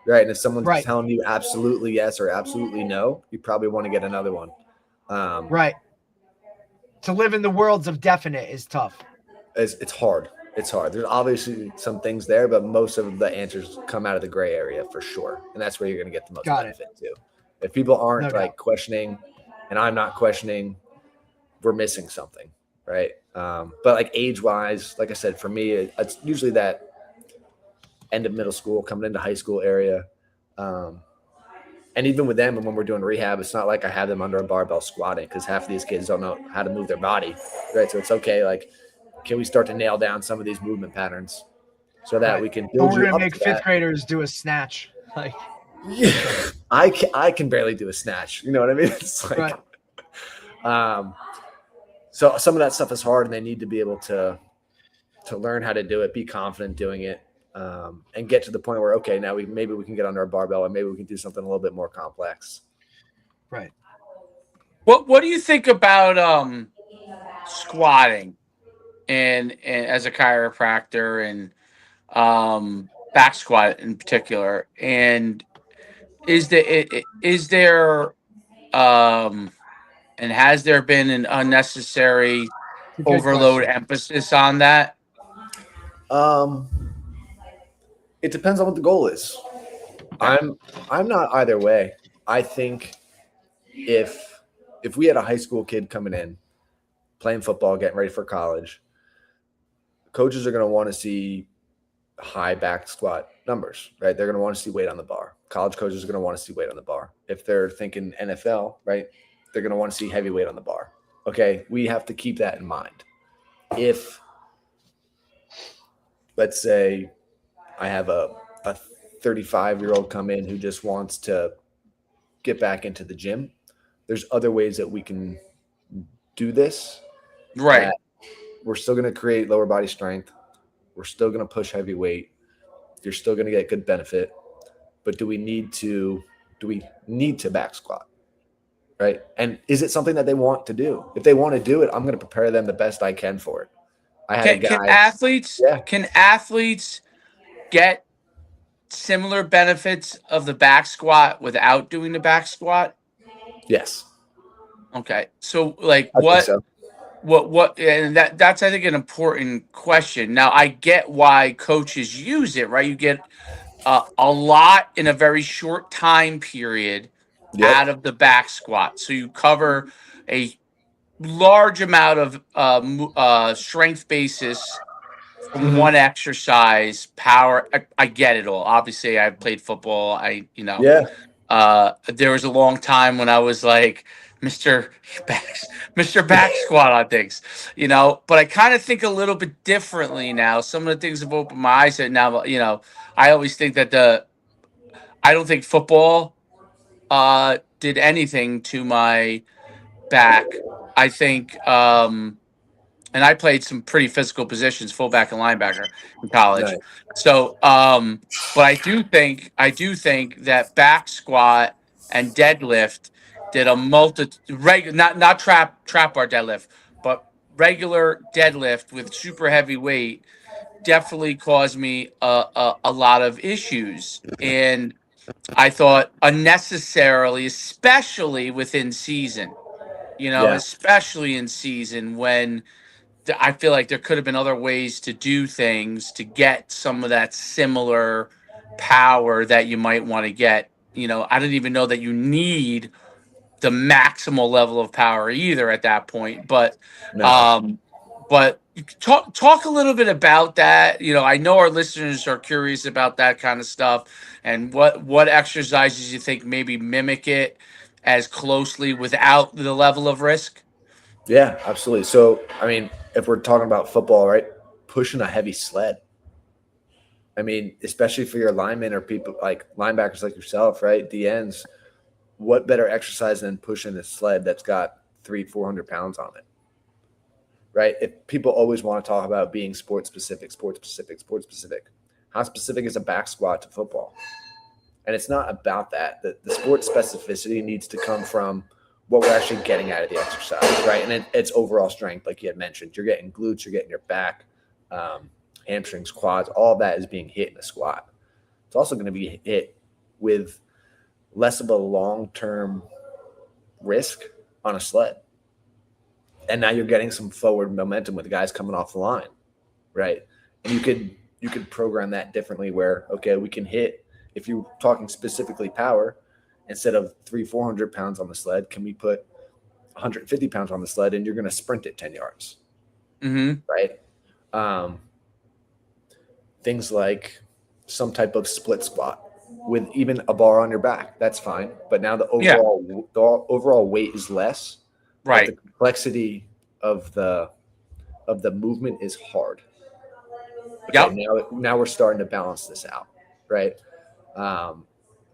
Right. And if someone's telling you absolutely yes or absolutely no, you probably want to get another one. Right. To live in the worlds of definite is tough. It's hard. It's hard. There's obviously some things there, but most of the answers come out of the gray area for sure. And that's where you're going to get the most benefit too. If people aren't questioning and I'm not questioning, we're missing something. Right. But like age wise, like I said, for me, it's usually that end of middle school, coming into high school area. And even with them, and when we're doing rehab, it's not like I have them under a barbell squatting because half of these kids don't know how to move their body. Right. So it's okay. Like, can we start to nail down some of these movement patterns so that we can build we're going to make fifth graders do a snatch. Like, I can barely do a snatch. You know what I mean? It's like, so some of that stuff is hard and they need to be able to learn how to do it, be confident doing it, and get to the point where, okay, now maybe we can get under a barbell or maybe we can do something a little bit more complex. Right. What do you think about squatting and as a chiropractor and back squat in particular? And is there and has there been an unnecessary overload emphasis on that? It depends on what the goal is. I'm not either way. I think if we had a high school kid coming in, playing football, getting ready for college, coaches are going to want to see high back squat numbers, right? They're going to want to see weight on the bar. college coaches are going to want to see weight on the bar. If they're thinking NFL, right, they're going to want to see heavy weight on the bar. Okay, we have to keep that in mind. If, let's say, I have a 35-year-old come in who just wants to get back into the gym, there's other ways that we can do this. Right. That we're still going to create lower body strength. We're still going to push heavy weight. You're still going to get good benefit. But do we need to back squat? Right? And is it something that they want to do? If they want to do it, I'm going to prepare them the best I can for it. I had a Can guy. athletes Yeah. can athletes get similar benefits of the back squat without doing the back squat? Yes. Okay. So like I think so. what and that's I think an important question. Now I get why coaches use it, right? You get a lot in a very short time period out Yep. of the back squat. So you cover a large amount of strength basis from Mm-hmm. one exercise, power. I get it all. Obviously, I played football. Yeah. There was a long time when I was like Mr. Mr. Back Squat on things, but I kind of think a little bit differently now. Some of the things have opened my eyes that now, I always think that I don't think football did anything to my back. I think and I played some pretty physical positions, fullback and linebacker in college. Nice. So, but I do think that back squat and deadlift did a not trap bar deadlift, but regular deadlift with super heavy weight definitely caused me a lot of issues. And I thought unnecessarily, especially within season, Yeah. especially in season when I feel like there could have been other ways to do things to get some of that similar power that you might want to get. I didn't even know that you need the maximal level of power either at that point. But No. um, but talk a little bit about that. I know our listeners are curious about that kind of stuff and what exercises you think maybe mimic it as closely without the level of risk. Yeah, absolutely. So, I mean, if we're talking about football, right, pushing a heavy sled. I mean, especially for your linemen or people like linebackers like yourself, right? DNs, what better exercise than pushing a sled that's got 400 pounds on it, right? If people always want to talk about being sports specific, how specific is a back squat to football? And it's not about that. The sport specificity needs to come from what we're actually getting out of the exercise, right? And it's overall strength, like you had mentioned. You're getting glutes, you're getting your back, hamstrings, quads, all of that is being hit in a squat. It's also going to be hit with less of a long-term risk on a sled. And now you're getting some forward momentum with the guys coming off the line, right? And you could program that differently where, okay, we can hit, if you're talking specifically power, instead of 400 pounds on the sled, can we put 150 pounds on the sled and you're going to sprint it 10 yards, right? Things like some type of split squat with even a bar on your back. That's fine. But now the overall weight is less. Right. But the complexity of the movement is hard. Okay, Yep. now we're starting to balance this out, right?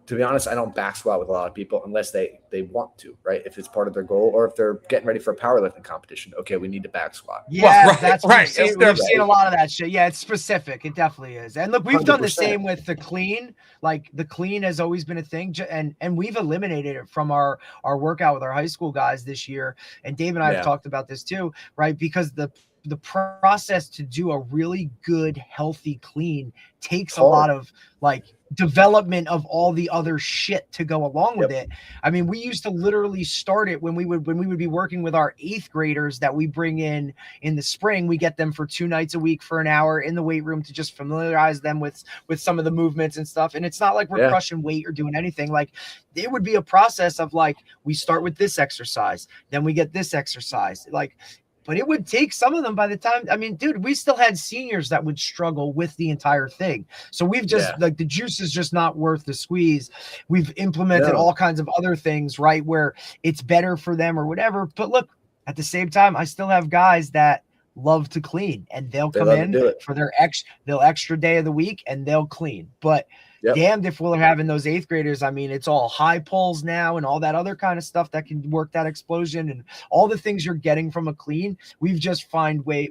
To be honest, I don't back squat with a lot of people unless they want to, right? If it's part of their goal or if they're getting ready for a powerlifting competition. Okay, we need to back squat. Yeah, Right, that's right. we've seen a lot of that shit. Yeah, it's specific. It definitely is. And look, we've done the 100%. same with the clean. Like the clean has always been a thing, and we've eliminated it from our workout with our high school guys this year. And Dave and I have talked about this too, right? Because the process to do a really good, healthy clean takes a lot of like development of all the other shit to go along with it. I mean, we used to literally start it when we would be working with our 8th graders that we bring in the spring. We get them for 2 nights a week for an hour in the weight room to just familiarize them with some of the movements and stuff. And it's not like we're crushing weight or doing anything. Like it would be a process of like, we start with this exercise, then we get this exercise. Like But it would take some of them by the time, I mean, dude, we still had seniors that would struggle with the entire thing. So we've just like the juice is just not worth the squeeze. We've implemented all kinds of other things, right? Where it's better for them or whatever. But look, at the same time, I still have guys that love to clean and they'll come in for their extra day of the week and they'll clean. But damned if we're having those 8th graders. I mean, it's all high pulls now and all that other kind of stuff that can work that explosion and all the things you're getting from a clean. We've just found ways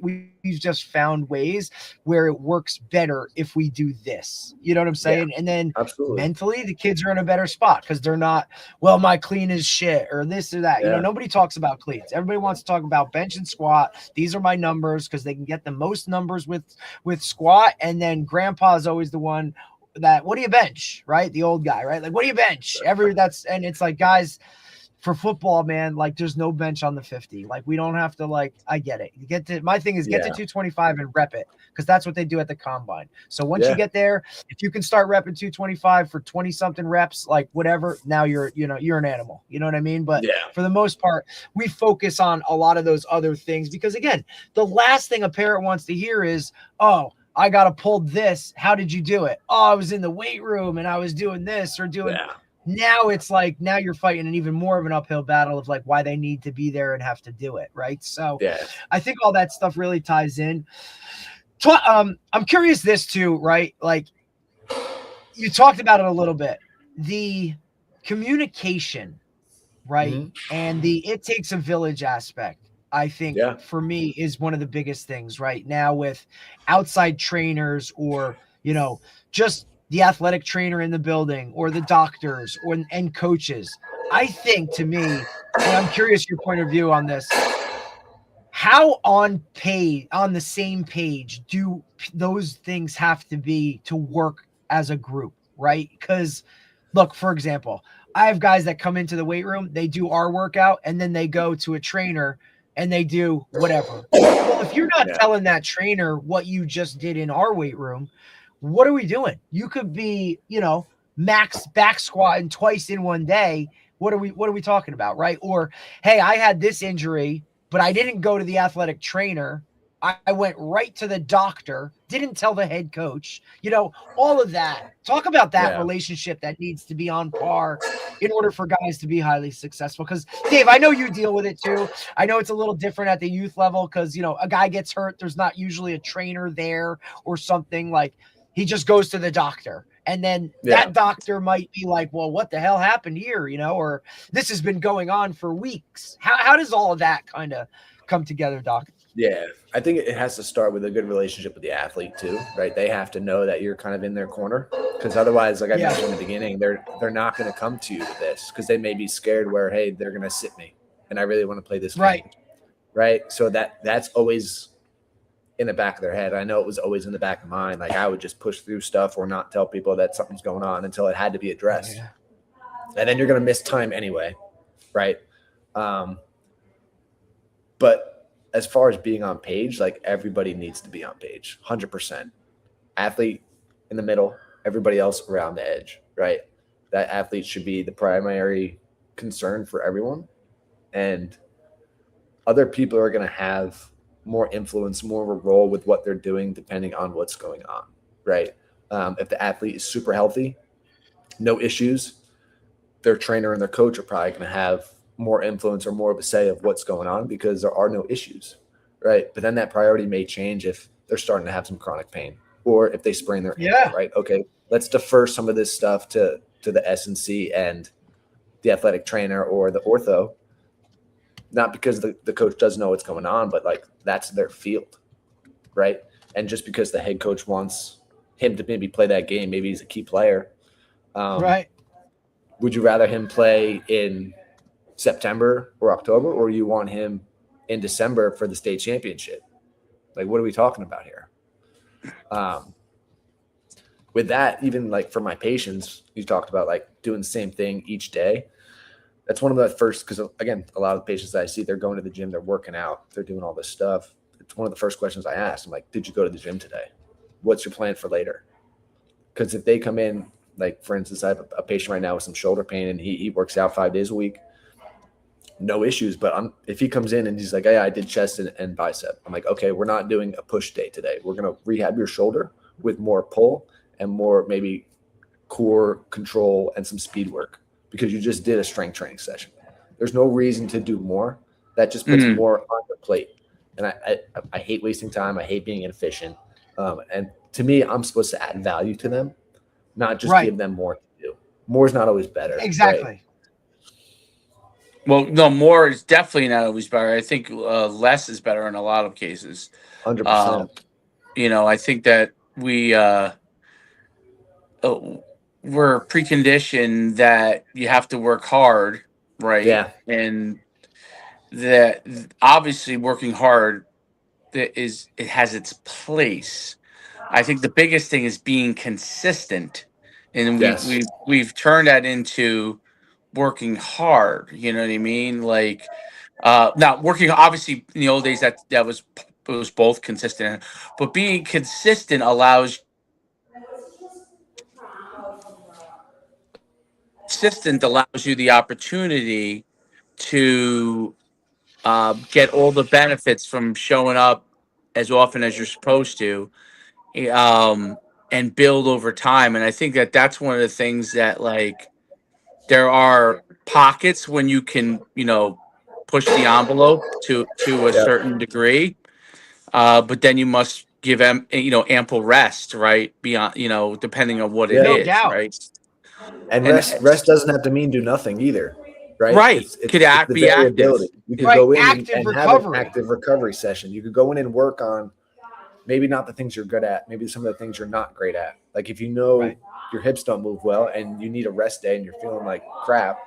where it works better if we do this. You know what I'm saying? And then mentally, the kids are in a better spot because they're not, well, my clean is shit or this or that. You know, nobody talks about cleans. Everybody wants to talk about bench and squat. These are my numbers because they can get the most numbers with squat. And then grandpa is always the one that, what do you bench, right? The old guy, right? Like, what do you bench? And it's like, guys, for football, man, like there's no bench on the 50. Like we don't have to, like, I get it. My thing is get to 225 and rep it because that's what they do at the combine. So once you get there, if you can start repping 225 for 20 something reps, like whatever, now you're an animal. You know what I mean? But for the most part, we focus on a lot of those other things because again, the last thing a parent wants to hear is, oh, I got to pull this. How did you do it? Oh, I was in the weight room and I was doing this or doing. Now it's like, now you're fighting an even more of an uphill battle of like why they need to be there and have to do it. Right. So I think all that stuff really ties in. I'm curious this too, right? Like you talked about it a little bit, the communication, right? And it takes a village aspect. I think for me is one of the biggest things right now with outside trainers or, just the athletic trainer in the building or the doctors and coaches. I think to me, and I'm curious your point of view on this, how on the same page do those things have to be to work as a group, right? Because look, for example, I have guys that come into the weight room, they do our workout, and then they go to a trainer and they do whatever. Well, if you're not telling that trainer what you just did in our weight room, what are we doing? You could be, max back squatting twice in one day. What are we talking about, right? Or, hey, I had this injury, but I didn't go to the athletic trainer. I went right to the doctor, didn't tell the head coach, all of that. Talk about that relationship that needs to be on par in order for guys to be highly successful. Because, Dave, I know you deal with it too. I know it's a little different at the youth level because, a guy gets hurt. There's not usually a trainer there or something. Like he just goes to the doctor. And then that doctor might be like, well, what the hell happened here? Or this has been going on for weeks. How does all of that kind of come together, Doc? Yeah, I think it has to start with a good relationship with the athlete too, right? They have to know that you're kind of in their corner because otherwise, like I mentioned in the beginning, they're not going to come to you with this because they may be scared where, hey, they're going to sit me and I really want to play this game. Right. So that's always in the back of their head. I know it was always in the back of mine. Like I would just push through stuff or not tell people that something's going on until it had to be addressed. And then you're going to miss time anyway. Right. But as far as being on page, like everybody needs to be on page 100%. Athlete in the middle, everybody else around the edge, right? That athlete should be the primary concern for everyone. And other people are going to have more influence, more of a role with what they're doing, depending on what's going on, right? If the athlete is super healthy, no issues, their trainer and their coach are probably going to have more influence or more of a say of what's going on because there are no issues, right? But then that priority may change if they're starting to have some chronic pain or if they sprain their ankle, right? Okay, let's defer some of this stuff to the S&C and the athletic trainer or the ortho, not because the coach doesn't know what's going on, but like that's their field, right? And just because the head coach wants him to maybe play that game, maybe he's a key player, right? Would you rather him play in September or October, or you want him in December for the state championship? Like, what are we talking about here? With that, even like for my patients, you talked about like doing the same thing each day. That's one of the first, because again, a lot of the patients that I see, they're going to the gym, they're working out, they're doing all this stuff. It's one of the first questions I ask. I'm like, did you go to the gym today? What's your plan for later? Because if they come in, like for instance, I have a patient right now with some shoulder pain and he works out 5 days a week. no issues. But if he comes in and he's like, "Yeah, I did chest and bicep," I'm like, "Okay, we're not doing a push day today. We're gonna rehab your shoulder with more pull and more maybe core control and some speed work because you just did a strength training session. There's no reason to do more. That just puts Mm, more on the plate. And I hate wasting time. I hate being inefficient. And to me, I'm supposed to add value to them, not just Right. give them more to do. More is not always better, right? Exactly. well, no, more is definitely not always better. I think less is better in a lot of cases. Uh, 100%. I think that uh, we're preconditioned that you have to work hard, right? Yeah. And that obviously working hard it has its place. I think the biggest thing is being consistent, and Yes. we've turned that into working hard. You know what I mean? Like, not working. Obviously, in the old days, that was it was both consistent, but being consistent allows you the opportunity to get all the benefits from showing up as often as you're supposed to, um, and build over time. And I think that that's one of the things that, like, there are pockets when you can, push the envelope to a Yeah. certain degree, but then you must give them, ample rest, right? Beyond, depending on what it Yeah. No is, doubt. right? And And rest doesn't have to mean do nothing either, right? right, It's could it's the be active. variability. You could Right. go in Active and have an recovery. active recovery session. You could go in and work on maybe not the things you're good at, maybe some of the things you're not great at. Like if you know Right. your hips don't move well and you need a rest day and you're feeling like crap,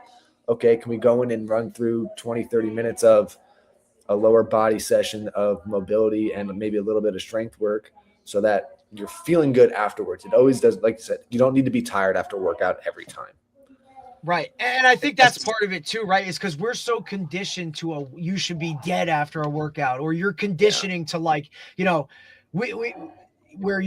okay, can we go in and run through 20, 30 minutes of a lower body session of mobility and maybe a little bit of strength work so that you're feeling good afterwards. It always does, like I said, you don't need to be tired after workout every time. Right. And I think that's part of it too, right? Is because we're so conditioned to you should be dead after a workout, or you're Yeah, conditioning to like, we where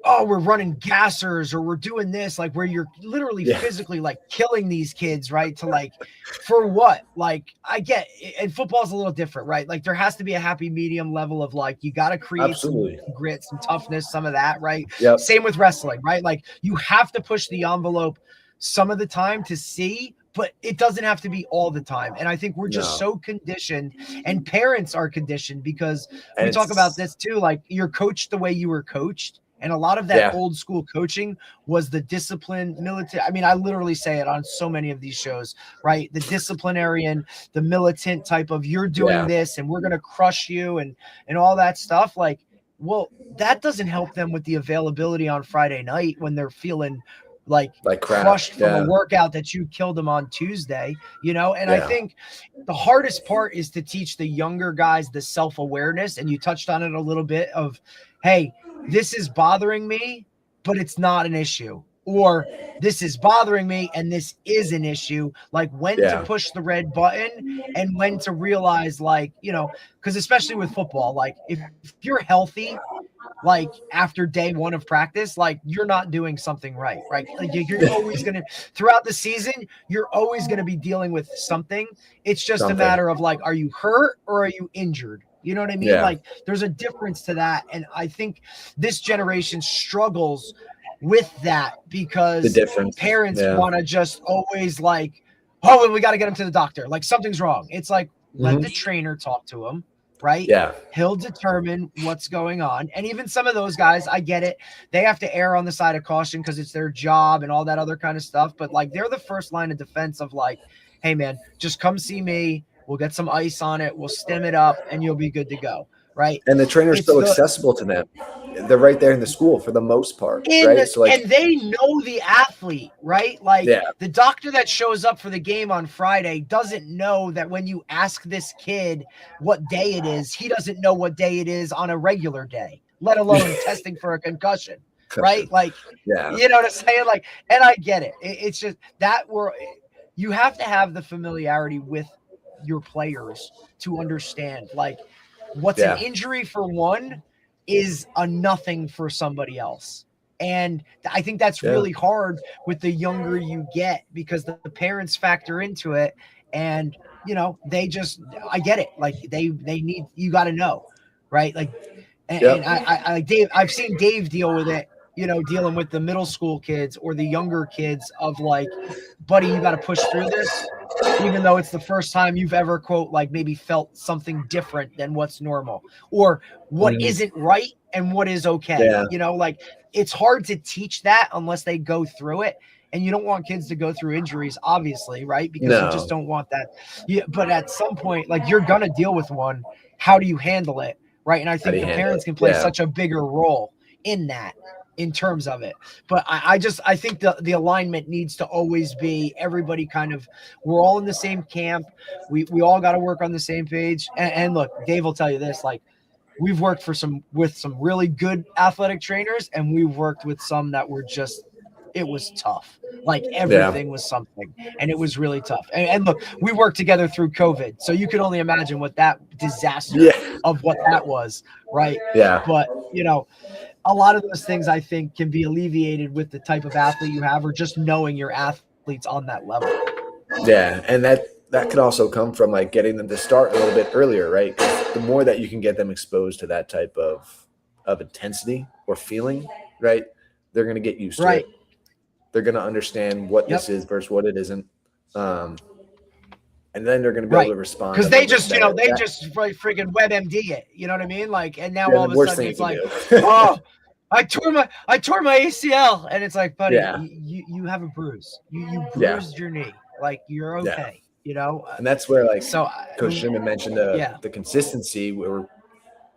oh, we're running gassers or we're doing this, like where you're literally yeah, physically like killing these kids, right? To like, for what? Like, I get, and football's a little different, right? Like there has to be a happy medium level of like, you got to create some absolutely. grit, some toughness, some of that, right? Yep. Same with wrestling, right? Like you have to push the envelope some of the time to see, but it doesn't have to be all the time. And I think we're just No. so conditioned, and parents are conditioned because And we talk about it's, this too. Like you're coached the way you were coached. And a lot of that yeah, old school coaching was the discipline military. I mean, I literally say it on so many of these shows, right? The disciplinarian, the militant type of you're doing yeah, this and we're going to crush you and all that stuff. Like, well, that doesn't help them with the availability on Friday night when they're feeling like like crap. crushed from a Yeah, workout that you killed them on Tuesday, and I yeah, think the hardest part is to teach the younger guys the self-awareness. And you touched on it a little bit of, hey, this is bothering me, but it's not an issue. Or this is bothering me and this is an issue. Like when to yeah, push the red button and when to realize, like, because especially with football, like if you're healthy, like after day one of practice, like you're not doing something right, right? Like you're always going to, throughout the season, you're always going to be dealing with something. It's just a something. matter of like, are you hurt or are you injured? You know what I mean? Yeah, Like there's a difference to that. And I think this generation struggles with that the because difference. parents Yeah. want to just always like, oh, and we got to get him to the doctor. Like something's wrong. It's like, let Hmm. the trainer talk to him, right? Yeah, He'll determine what's going on. And even some of those guys, I get it. They have to err on the side of caution because it's their job and all that other kind of stuff. But like they're the first line of defense of like, hey man, just come see me. We'll get some ice on it. We'll stim it up and you'll be good to go. Right. and the trainer's It's so the accessible to them. They're right there in the school for the most part, right? So like, and they know the athlete, right? Like yeah, the doctor that shows up for the game on Friday doesn't know that when you ask this kid what day it is, he doesn't know what day it is on a regular day, let alone testing for a concussion, right? Like, yeah, you know what I'm saying? Like, and I get it. It's just that you have to have the familiarity with your players to understand, like, what's an yeah, injury for one is a nothing for somebody else. And I think that's yeah, really hard with the younger you get because the parents factor into it. And, I get it. Like they need, you got to know, right? Like, and Yep. I Dave, I've seen Dave deal with it, dealing with the middle school kids or the younger kids of like, buddy, you got to push through this, even though it's the first time you've ever, quote, like maybe felt something different than what's normal or what isn't right and what is okay. Yeah. Like it's hard to teach that unless they go through it. And you don't want kids to go through injuries, obviously, right? Because you just No. don't want that. Yeah, but at some point, like you're gonna deal with one. How do you handle it, right? And I How do think you the handle parents it? can play Yeah. such a bigger role in that, in terms of it. But I think the alignment needs to always be everybody kind of, we're all in the same camp. We all got to work on the same page. And look, Dave will tell you this, like we've worked with some really good athletic trainers, and we've worked with some that were just, it was tough. Like everything was something, and it was really tough. And look, we worked together through COVID, so you can only imagine what that disaster of what that was, right? Yeah. But a lot of those things I think can be alleviated with the type of athlete you have, or just knowing your athletes on that level. Yeah, and that could also come from like getting them to start a little bit earlier, right? 'Cause the more that you can get them exposed to that type of intensity or feeling, right, they're going to get used to it. They're going to understand what this is versus what it isn't, and then they're going to be able to respond because a they little bit just better. they just freaking WebMD it. You know what I mean? Like, and now Yeah, all the of a worst sudden thing it's you like, can do. oh, I tore my ACL, and it's like, buddy, Yeah. you have a bruise. You Yeah. bruised your knee. Like you're Yeah. okay. And that's where like So Coach Schumann mentioned the consistency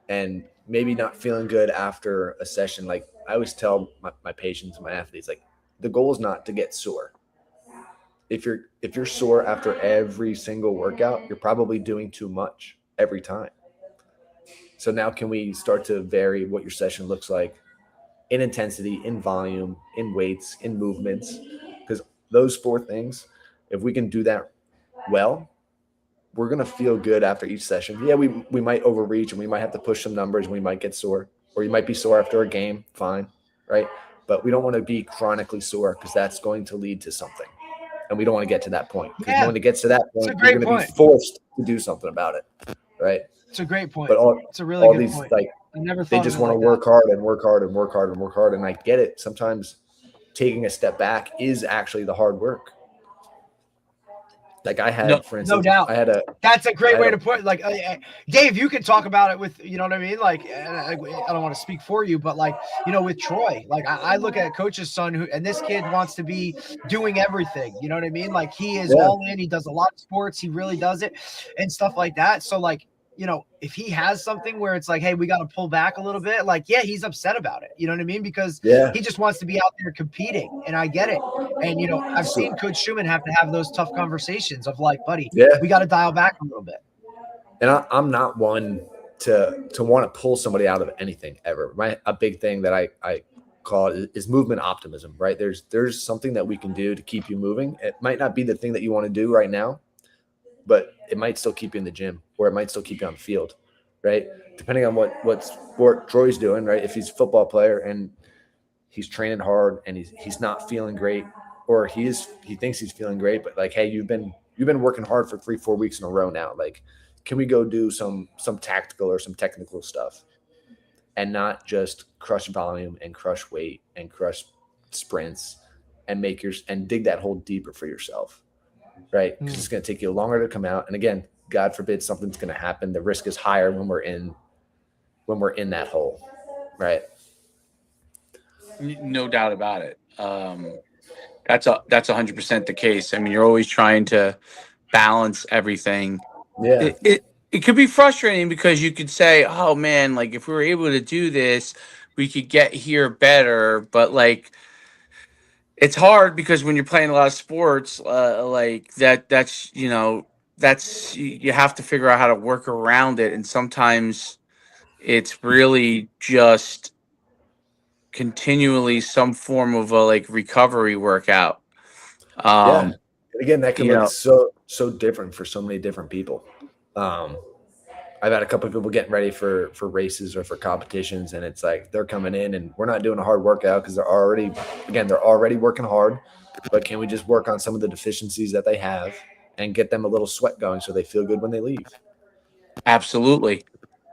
and maybe not feeling good after a session. Like I always tell my patients, my athletes, like the goal is not to get sore. If you're sore after every single workout, you're probably doing too much every time. So now can we start to vary what your session looks like in intensity, in volume, in weights, in movements? Because those four things, if we can do that well, we're going to feel good after each session. Yeah, we might overreach and we might have to push some numbers and we might get sore, or you might be sore after a game, fine, right? But we don't want to be chronically sore because that's going to lead to something. And we don't want to get to that point, because when it gets to that point, you're going to be forced to do something about it, right? It's a great point. But It's a really good point. Like, I never they thought just of it want to like work that. hard and work hard and work hard and work hard. And I get it. Sometimes taking a step back is actually the hard work. Like I had, for instance, no doubt. That's a great way to put it. Like, Dave, you can talk about it with, you know what I mean? Like, I don't want to speak for you, but like, with Troy, like I look at Coach's son and this kid wants to be doing everything. You know what I mean? Like he is all in, he does a lot of sports. He really does it and stuff like that. So like, if he has something where it's like, hey, we got to pull back a little bit, like, yeah, he's upset about it. You know what I mean? Because he just wants to be out there competing. And I get it. And, I've seen Coach Schumann have to have those tough conversations of like, buddy, we got to dial back a little bit. And I'm not one to want to pull somebody out of anything ever. A big thing that I call it is movement optimism, right? There's something that we can do to keep you moving. It might not be the thing that you want to do right now, but it might still keep you in the gym, or it might still keep you on the field, right? Depending on what sport Troy's doing, right? If he's a football player and he's training hard and he's not feeling great, or he thinks he's feeling great, but like, hey, you've been working hard for 3-4 weeks in a row now. Like, can we go do some tactical or some technical stuff and not just crush volume and crush weight and crush sprints and dig that hole deeper for yourself, right? Because it's going to take you longer to come out. And again, God forbid something's going to happen. The risk is higher when we're in that hole, right? No doubt about it. That's 100% the case. I mean, you're always trying to balance everything. Yeah. It could be frustrating because you could say, oh man, like if we were able to do this, we could get here better. But like, it's hard because when you're playing a lot of sports, like that's you have to figure out how to work around it. And sometimes it's really just continually some form of a like recovery workout. And again, that can look so different for so many different people. I've had a couple of people getting ready for races or for competitions, and it's like they're coming in and we're not doing a hard workout because they're already working hard. But can we just work on some of the deficiencies that they have and get them a little sweat going so they feel good when they leave. Absolutely.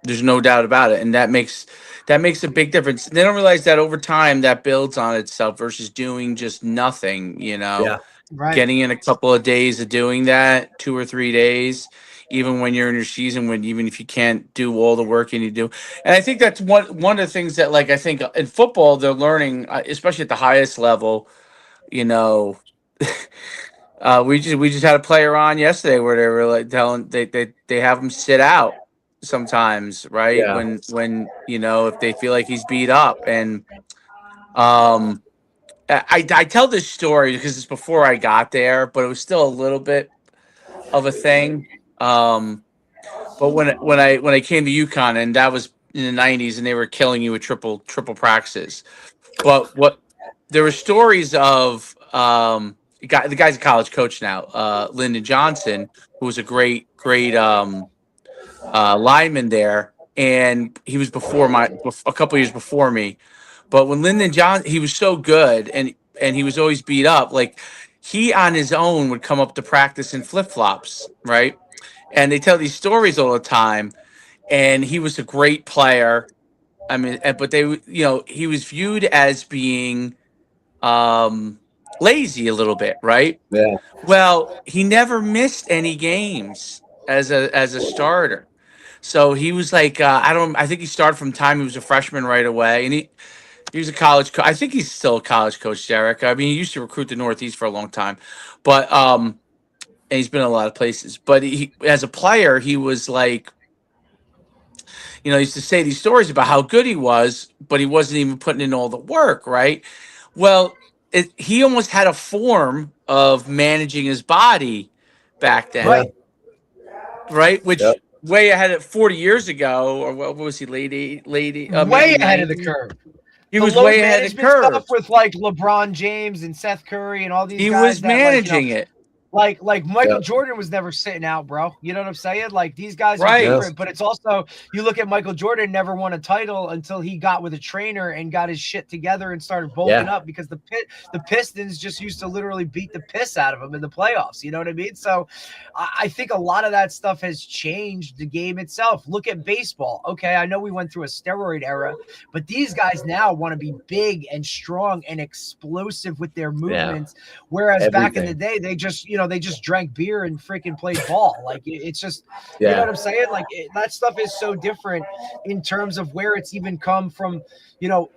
There's no doubt about it. And that makes a big difference. They don't realize that over time that builds on itself versus doing just nothing, Yeah. Right. getting in a couple of days of doing that, 2 or 3 days, even when you're in your season, when even if you can't do all the work you need to do. And I think that's one of the things that, like, I think in football they're learning, especially at the highest level, you know. We just had a player on yesterday where they were like telling they have him sit out sometimes, right? Yeah. When if they feel like he's beat up, and um I tell this story because it's before I got there, but it was still a little bit of a thing. But when I came to UConn, and that was in the '90s, and they were killing you with triple practices. But what there were stories of the guy's a college coach now, Lyndon Johnson, who was a great lineman there, and he was a couple years before me. But when Lyndon John, he was so good, and he was always beat up. Like, he on his own would come up to practice in flip flops, right? And they tell these stories all the time. And he was a great player. I mean, but he was viewed as being um, lazy a little bit, right? Yeah. Well, he never missed any games as a starter. So he was like, I think he started from time he was a freshman right away, and he was a college I think he's still a college coach, Derek. I mean, he used to recruit the Northeast for a long time, but and he's been in a lot of places. But he, as a player, he was like, he used to say these stories about how good he was, but he wasn't even putting in all the work, right? Well, he almost had a form of managing his body back Yeah. then, Right. right? Yep. Which way ahead of 40 years ago, or what was he, maybe Way ahead of the 90? curve. He The was load way ahead of the management stuff curve. with like LeBron James and Seth Curry and all these He guys was that, like, managing it, like Michael Yep. Jordan was never sitting out, bro. You know what I'm saying? Like, these guys are right? Yes. different, but it's also, you look at Michael Jordan, never won a title until he got with a trainer and got his shit together and started bulking Yeah. up, because the Pistons just used to literally beat the piss out of him in the playoffs. You know what I mean? So I think a lot of that stuff has changed the game itself. Look at baseball. Okay, I know we went through a steroid era, but these guys now want to be big and strong and explosive with their movements. Whereas back in the Everything. day, they just drank beer and freaking played ball. Like, it's just, you know Yeah. what I'm saying? Like, that stuff is so different in terms of where it's even come from.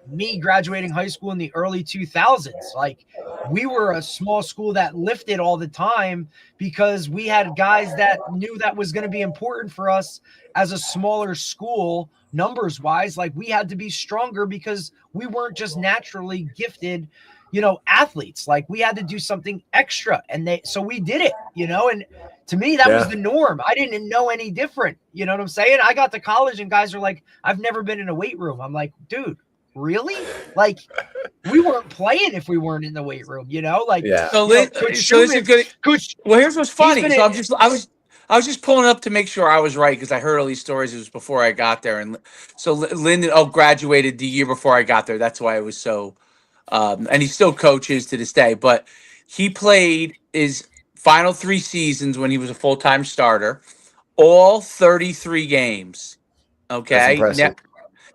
Me graduating high school in the early 2000s, like, we were a small school that lifted all the time because we had guys that knew that was going to be important for us as a smaller school, numbers wise. Like, we had to be stronger because we weren't just naturally gifted athletes. Like, we had to do something extra, and so we did it, and to me, that was Yeah. the norm. I didn't know any different. You know what I'm saying? I got to college and guys are like, I've never been in a weight room. I'm like, dude, really? Like, we weren't playing if we weren't in the weight room, Like, Yeah. So, Coach so this is Schumann, good. Coach, Well, here's what's he's funny. been So in, I was just pulling up to make sure I was right because I heard all these stories. It was before I got there, and so Lyndon graduated the year before I got there. That's why it was so. And he still coaches to this day, but he played his final 3 seasons when he was a full time starter, all 33 games. That's Okay, impressive.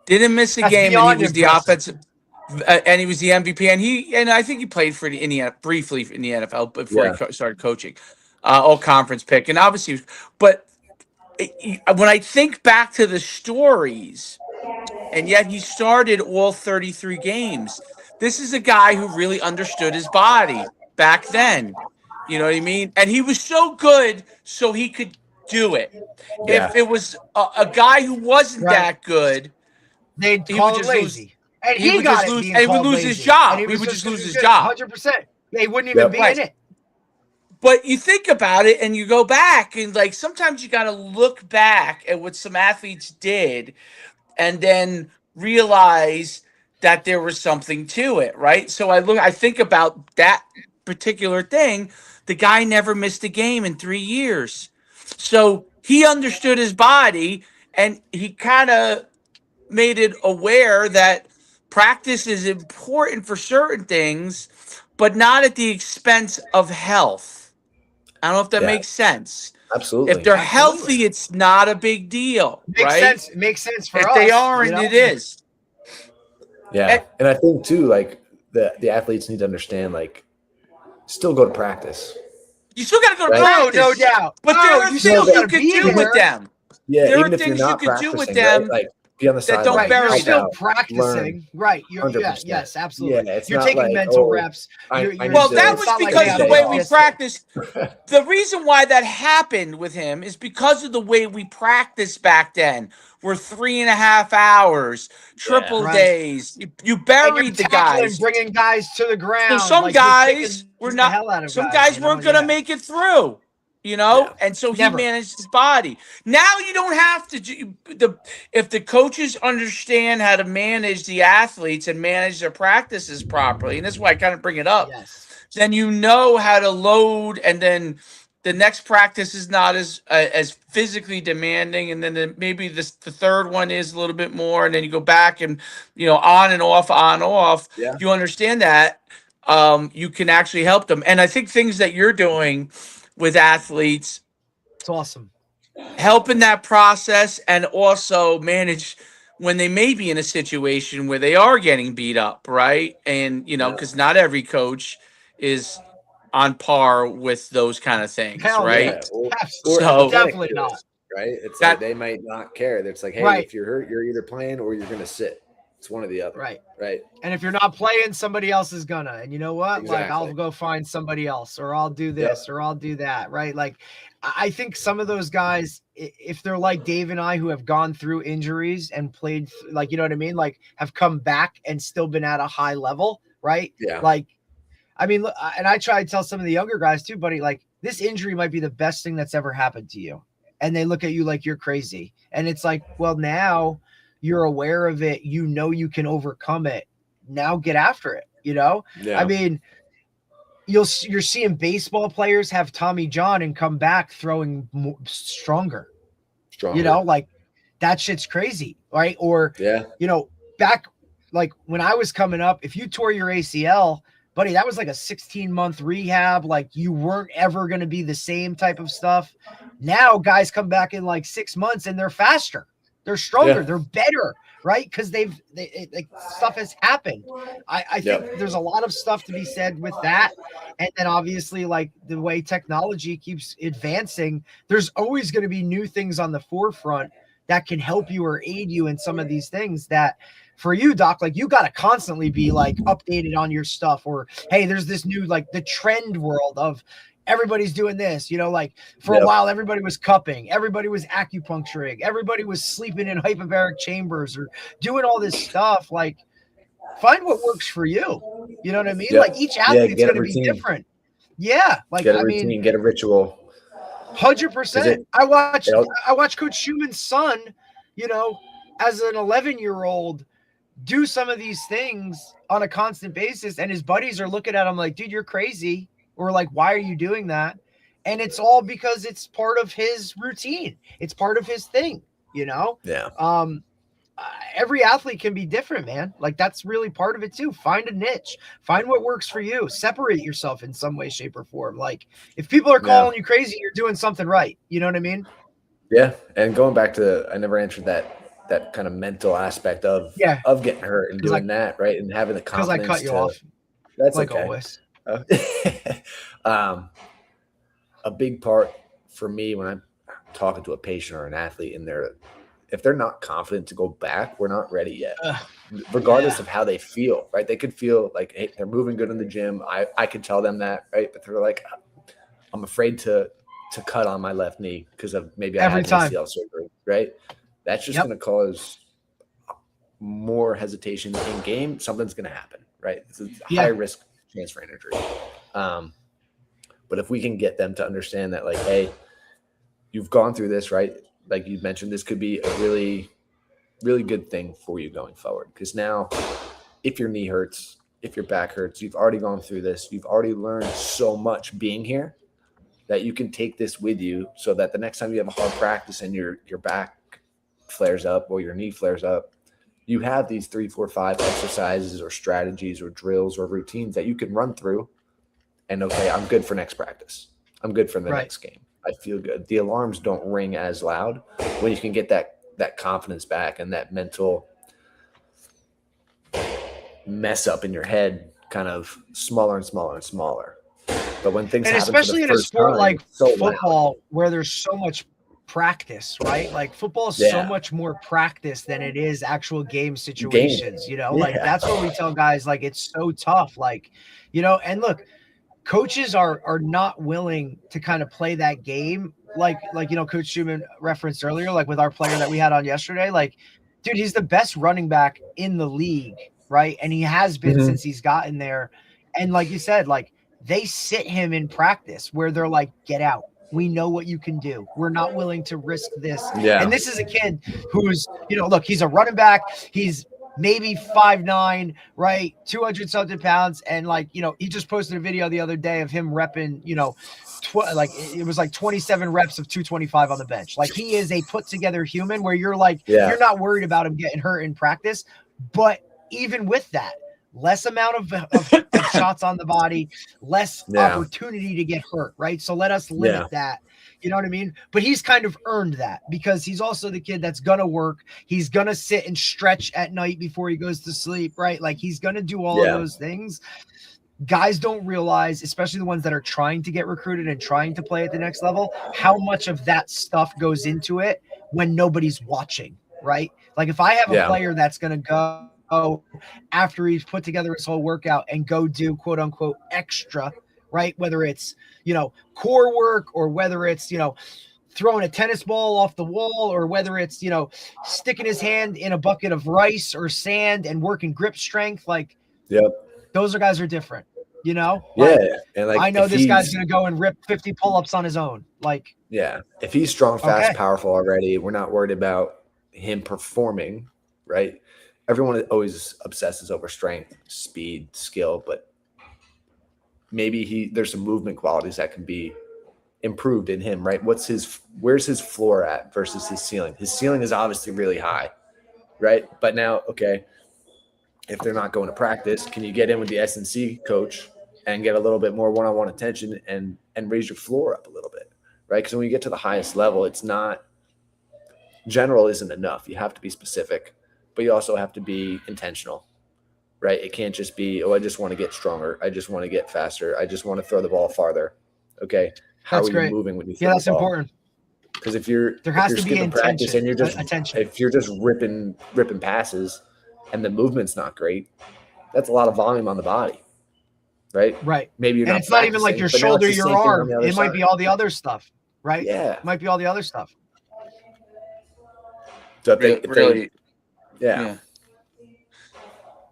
didn't miss a that's game, and he beyond was the impressive. offensive. And he was the MVP, and I think he played for the Indiana briefly in the NFL before he Yeah. started coaching, all conference pick, and obviously, but when I think back to the stories, and yet he started all 33 games. This is a guy who really understood his body back then. You know what I mean? And he was so good, so he could do it. Yeah. If it was a guy who wasn't Right. that good, They'd he would call him just lose. lazy. And He he would got just it lose, being and he would called lose his lazy. And job. he He was would just just because lose he's his good. job. 100%. They wouldn't even Yep. be Right. in it. But you think about it and you go back, and like sometimes you got to look back at what some athletes did and then realize that there was something to it, right? So I think about that particular thing. The guy never missed a game in 3 years. So he understood his body, and he kind of made it aware that practice is important for certain things, but not at the expense of health. I don't know if that Yeah. makes sense. Absolutely. If they're Absolutely. healthy, it's not a big deal, Makes right? sense. It makes sense for If us. they aren't, it is. Yeah. And I think too, like the athletes need to understand, like, still go to practice. You still got to go to Right? practice. Oh, no doubt. But there are you No, things still but you got to could be do with there. them. Yeah, There are even if you're things you not could do with practicing, them right? Like, be on the that don't sideline, Right, you're bury help still them. out, practicing. learn. Right, you're 100%. yes, Yeah, absolutely. it's You're not taking like, mental oh, reps. I You're, need Well, to that it's was not like, because hey, of take the a I'm day way gonna we off. miss it. practiced. The reason why that happened with him is because of the way we practiced back then. We're 3.5 hours, Yeah. triple Right, days. You and you're buried the tackling, guys. bringing guys to the So ground, some like you're kicking guys were the not. hell out of Some guys. guys weren't going to Yeah, make it through. Yeah. And so he never. managed his body. Now you don't have to if the coaches understand how to manage the athletes and manage their practices properly, and that's why I kind of bring it up. Yes, Then you know how to load, and then the next practice is not as physically demanding, and then maybe the third one is a little bit more, and then you go back and on and off, on off. Yeah. You understand that you can actually help them, and I think things that you're doing with athletes, it's awesome. helping that process, and also manage when they may be in a situation where they are getting beat up, right? And Yeah. because not every coach is on par with those kind of things, Hell no, Yeah. right? Or So empathetic definitely to not. it, right? It's like that they might not care. It's like, hey, Right, if you're hurt, you're either playing or you're gonna sit. It's one or the other. right. Right. And if you're not playing, somebody else is gonna. And you know what? Like, I'll Exactly. go find somebody else, or I'll do Yep. this, or I'll do that. Right? Like, I think some of those guys, if they're like Dave and I, who have gone through injuries and played, like, you know what I mean, like, have come back and still been at a high level, right? Yeah. Like, I mean, and I try to tell some of the younger guys too, buddy, like, this injury might be the best thing that's ever happened to you. And they look at you like you're crazy. And it's like, well, now you're aware of it. You know you can overcome it. Now get after it. Yeah. I mean, you're seeing baseball players have Tommy John and come back throwing stronger. Stronger. Like, that shit's crazy, right? Or Yeah. back, like, when I was coming up, if you tore your ACL, buddy, that was like a 16-month rehab. Like, you weren't ever going to be the same type of stuff. Now guys come back in like 6 months and they're faster, they're stronger, they're better, right? Because like, stuff has happened. I think there's a lot of stuff to be said with that. And then obviously, like, the way technology keeps advancing, there's always going to be new things on the forefront that can help you or aid you in some of these things that, for you, Doc, like, you got to constantly be like updated on your stuff. Or, hey, there's this new, like, the trend world of everybody's doing this, like, for a while, everybody was cupping, everybody was acupuncturing, everybody was sleeping in hyperbaric chambers or doing all this stuff. Like, find what works for you. You know what I mean? Yep. Like, each athlete's get a going to be routine. different. Yeah. Like, Get a I routine, mean, get a ritual. 100%. I watched Coach Schumann's son, as an 11-year-old, do some of these things on a constant basis, and his buddies are looking at him like, dude, you're crazy, or like, why are you doing that? And it's all because it's part of his routine. It's part of his thing, Yeah. Every athlete can be different, man. Like, that's really part of it too. Find a niche, find what works for you, separate yourself in some way, shape, or form. Like, if people are calling you crazy, you're doing something right. You know what I mean? Yeah. And going back to, I never answered that kind of mental aspect of getting hurt and doing that, right? And having the confidence. Because I cut you off. That's like okay. Always. A big part for me when I'm talking to a patient or an athlete, and if they're not confident to go back, we're not ready yet. Regardless of how they feel, right? They could feel like, hey, they're moving good in the gym. I could tell them that, right? But they're like, I'm afraid to cut on my left knee because of maybe I had ACL surgery, right? That's just going to cause more hesitation in game. Something's going to happen, right? It's a high risk transfer injury. But if we can get them to understand that, like, hey, you've gone through this, right? Like you mentioned, this could be a really, really good thing for you going forward. Because now, if your knee hurts, if your back hurts, you've already gone through this. You've already learned so much being here that you can take this with you, so that the next time you have a hard practice and your back flares up or your knee flares up, you have these 3, 4, 5 exercises or strategies or drills or routines that you can run through. And okay, I'm good for next practice. I'm good for the Right. next game. I feel good. The alarms don't ring as loud when you can get that confidence back and that mental mess up in your head kind of smaller and smaller and smaller. But when things And happen for the especially in a first sport time, like it's so loud. football where there's so much practice, right? Like football is so Yeah. much more practice than it is actual game Game. situations, you know? Like Yeah. that's where we tell guys like it's so tough, like, and look, coaches are not willing to kind of play that game like Coach Schumann referenced earlier, like with our player that we had on yesterday. Like, dude, he's the best running back in the league, right? And he has been Mhm. since he's gotten there. And like you said, like they sit him in practice where they're like, get out. We know what you can do. We're not willing to risk this. And Yeah. this is a kid who's, look, he's a running back. He's maybe 5'9", right? 200 something pounds. And like, he just posted a video the other day of him repping, like it was like 27 reps of 225 on the bench. Like he is a put together human where you're like, Yeah. you're not worried about him getting hurt in practice. But even with that, less amount of shots on the body, less Yeah. opportunity to get hurt, right? So let us limit Yeah. that. You know what I mean? But he's kind of earned that because he's also the kid that's going to work. He's going to sit and stretch at night before he goes to sleep, right? Like he's going to do all of Yeah. those things. Guys don't realize, especially the ones that are trying to get recruited and trying to play at the next level, how much of that stuff goes into it when nobody's watching, right? Like if I have a Yeah. player that's going to go after he's put together his whole workout and go do quote unquote extra, right? Whether it's, core work or whether it's, throwing a tennis ball off the wall or whether it's, sticking his hand in a bucket of rice or sand and working grip strength. Like Yep. those guys are different, Yeah. like And like I know if this guy's he's going to go and rip 50 pull-ups on his own. Like, yeah, if he's strong, fast, okay. powerful already, we're not worried about him performing, right? Everyone always obsesses over strength, speed, skill, but maybe there's some movement qualities that can be improved in him, right? Where's his floor at versus his ceiling? His ceiling is obviously really high, right? But now, okay, if they're not going to practice, can you get in with the S&C coach and get a little bit more one-on-one attention and raise your floor up a little bit, right? Because when you get to the highest level, it's not general isn't enough. You have to be specific, but you also have to be intentional, right? It can't just be, I just want to get stronger. I just want to get faster. I just want to throw the ball farther. Okay. How That's are you great. moving when you Yeah, throw that's the ball? important. Because if you're skipping practice and attention. if you're just ripping passes and the movement's not great, that's a lot of volume on the body, right? Right. Maybe you're and not it's not even like practicing, your but now it's shoulder, the your same thing on arm. the other It might side. be all the other stuff, right? Yeah. It might be all the other stuff. So if Really, yeah. yeah.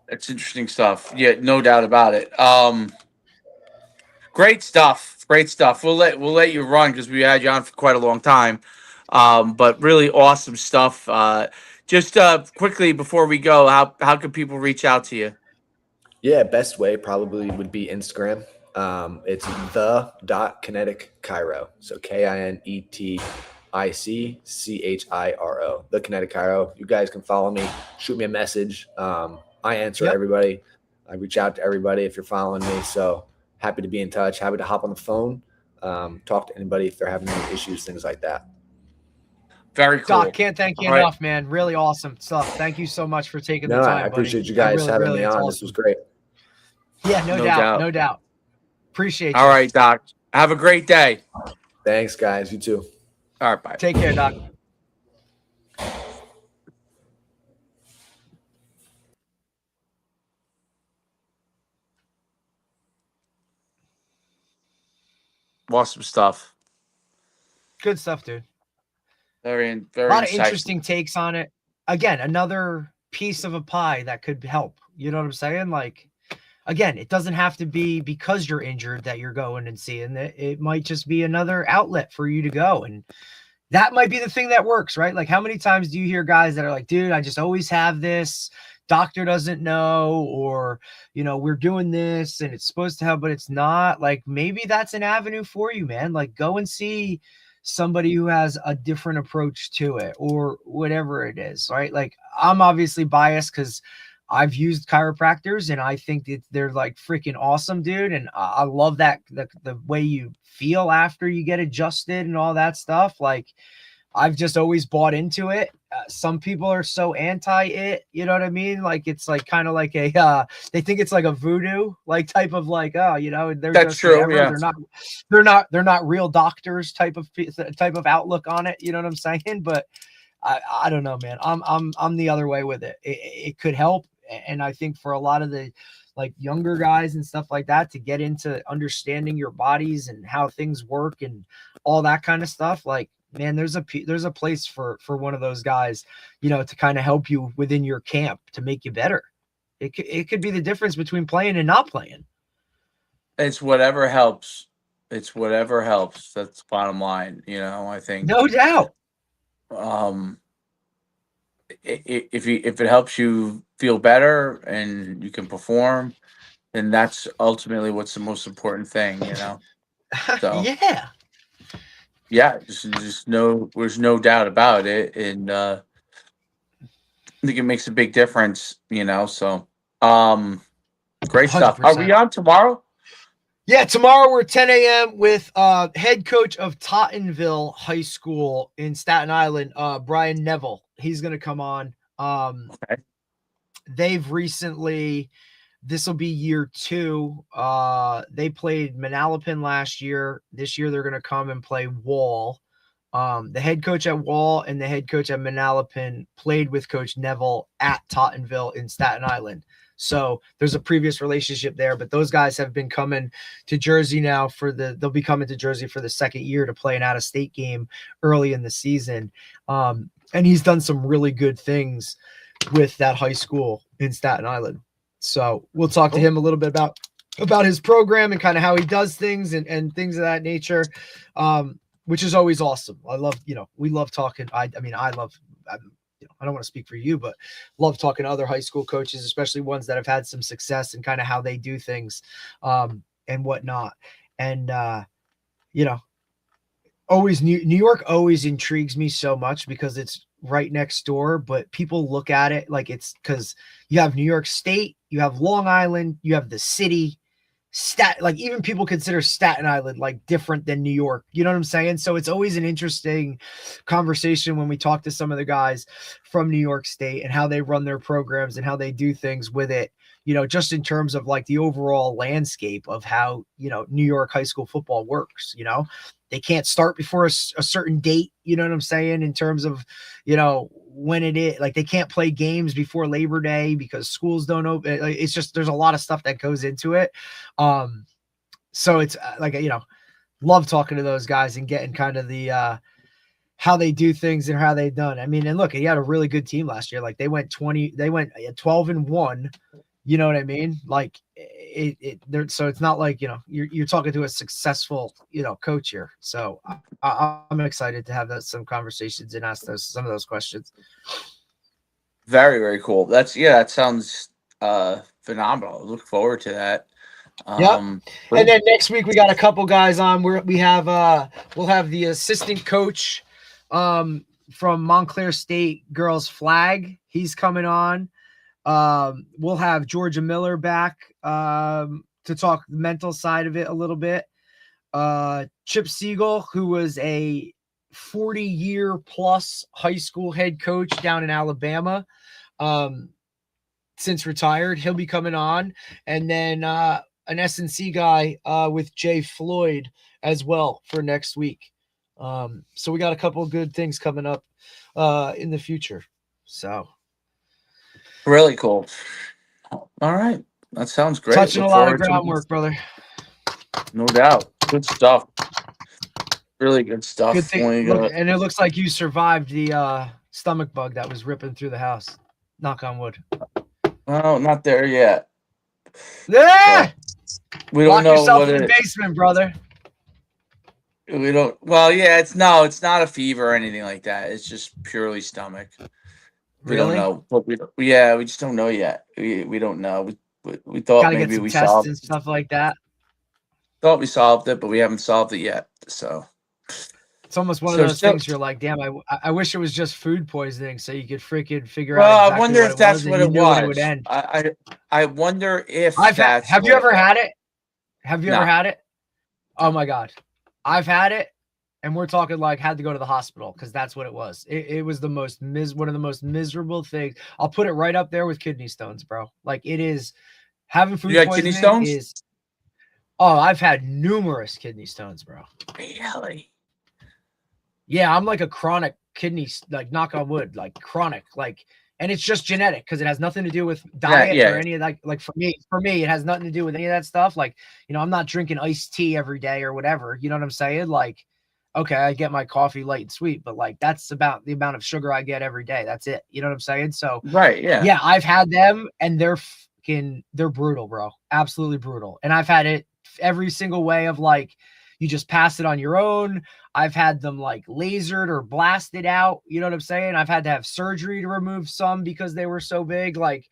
That's interesting stuff. Yeah, no doubt about it. Great stuff. Great stuff. We'll let you run because we had you on for quite a long time. But really awesome stuff. Just quickly before we go, how can people reach out to you? Yeah, best way probably would be Instagram. It's the kinetic chiro. So KINETICCHIRO. The kinetic chiro. You guys can follow me. Shoot me a message. I answer Yep. everybody. I reach out to everybody if you're following me. So happy to be in touch. Happy to hop on the phone. Talk to anybody if they're having any issues, things like that. Very cool. Doc, can't thank you All right. enough, man. Really awesome stuff. Thank you so much for taking the No, time, I appreciate buddy. you guys really, having really, me on. awesome. This was great. Yeah, no doubt. Appreciate you. All right, Doc. Have a great day. Thanks, guys. You too. All right, bye. Take care, Doc. Awesome stuff. Good stuff, dude. Very A lot of insightful. interesting takes on it. Again, another piece of a pie that could help. You know what I'm saying? Like, again, it doesn't have to be because you're injured that you're going and seeing it. It might just be another outlet for you to go. And that might be the thing that works, right? Like, how many times do you hear guys that are like, dude, I just always have this, doctor doesn't know, or, we're doing this and it's supposed to help, but it's not. Like, maybe that's an avenue for you, man. Like, go and see somebody who has a different approach to it or whatever it is, right? Like, I'm obviously biased because I've used chiropractors and I think that they're like freaking awesome, dude. And I love that the way you feel after you get adjusted and all that stuff. Like, I've just always bought into it. Some people are so anti it, you know what I mean? Like, it's like kind of like they think it's like a voodoo, like type of like, oh, you know, they're That's just true. whatever. Yeah. They're not real doctors type of outlook on it. You know what I'm saying? But I don't know, man. I'm the other way with it. It could help. And I think for a lot of the like younger guys and stuff like that to get into understanding your bodies and how things work and all that kind of stuff, like, man, there's a place for one of those guys, you know, to kind of help you within your camp to make you better. It could be the difference between playing and not playing. It's whatever helps. It's whatever helps. That's the bottom line. I think No doubt. um, if it helps you feel better and you can perform, then that's ultimately what's the most important thing. So Yeah. yeah, just no, there's no doubt about it, and I think it makes a big difference. So great stuff. Are we 100%. on tomorrow? Yeah, tomorrow we're 10 a.m. with head coach of Tottenville High School in Staten Island, Brian Neville. He's going to come on. Okay. They've recently, this will be year 2. They played Manalapan last year. This year they're going to come and play Wall. The head coach at Wall and the head coach at Manalapan played with Coach Neville at Tottenville in Staten Island. So there's a previous relationship there, but those guys have been coming to Jersey now they'll be coming to Jersey for the second year to play an out-of-state game early in the season. And he's done some really good things with that high school in Staten Island. So we'll talk to him a little bit about his program and kind of how he does things and things of that nature. Which is always awesome. I love, we love talking. I don't want to speak for you, but love talking to other high school coaches, especially ones that have had some success and kind of how they do things and whatnot. And, always New York always intrigues me so much because it's right next door, but people look at it like it's because you have New York State, you have Long Island, you have the city. Like even people consider Staten Island like different than New York. You know what I'm saying? So it's always an interesting conversation when we talk to some of the guys from New York State and how they run their programs and how they do things with it, just in terms of like the overall landscape of how, New York high school football works. They can't start before a certain date, you know what I'm saying? In terms of, when it is, like they can't play games before Labor Day because schools don't open. Like, it's just, there's a lot of stuff that goes into it. So it's like, love talking to those guys and getting kind of the, how they do things and how they've done. I mean, and look, he had a really good team last year. Like they went 12-1, you know what I mean? Like so it's not like, you're talking to a successful, coach here. So I'm excited to have some conversations and ask some of those questions. Very, very cool. That sounds phenomenal. Look forward to that. Yep. And then next week we got a couple guys on. We'll have the assistant coach from Montclair State girls flag. He's coming on. We'll have Georgia Miller back to talk the mental side of it a little bit. Chip Siegel, who was a 40-year plus high school head coach down in Alabama, since retired, he'll be coming on. And then an S&C guy with Jay Floyd as well for next week. So we got a couple of good things coming up in the future. So really cool. All right. That sounds great. Touching Look a lot of forward to groundwork, brother. No doubt. Good stuff. Really good stuff. Good thing. Look, and it looks like you survived the stomach bug that was ripping through the house. Knock on wood. Well, not there yet. Yeah. We don't Lock know yourself what in the basement, brother. We don't. Well, yeah. It's not a fever or anything like that. It's just purely stomach. We Really? don't know. But we just don't know yet. We don't know. We thought Gotta maybe get some we tests solved. and stuff like that. Thought we solved it, but we haven't solved it yet. So It's almost one of So those still, things you're like, damn, I wish it was just food poisoning so you could freaking figure out well, I exactly wonder what if it was that's and what you it knew when it would was. end. I wonder if that's Have you what it ever was. had it? Have you ever No. had it? Oh my God. I've had it, and we're talking like had to go to the hospital because that's what it was. It was the most one of the most miserable things. I'll put it right up there with kidney stones, bro. Like it is having You food had kidney poisoning stones? is I've had numerous kidney stones, bro. Really? Yeah, I'm like a chronic kidney, like knock on wood, like chronic, like, and it's just genetic because it has nothing to do with diet or Yeah. any of that. Like for me, it has nothing to do with any of that stuff. Like, I'm not drinking iced tea every day or whatever. You know what I'm saying? Like, okay, I get my coffee light and sweet, but like that's about the amount of sugar I get every day. That's it. You know what I'm saying? So Right. Yeah. yeah, I've had them and they're brutal, bro. Absolutely brutal. And I've had it every single way of like, you just pass it on your own. I've had them like lasered or blasted out. You know what I'm saying? I've had to have surgery to remove some because they were so big. Like,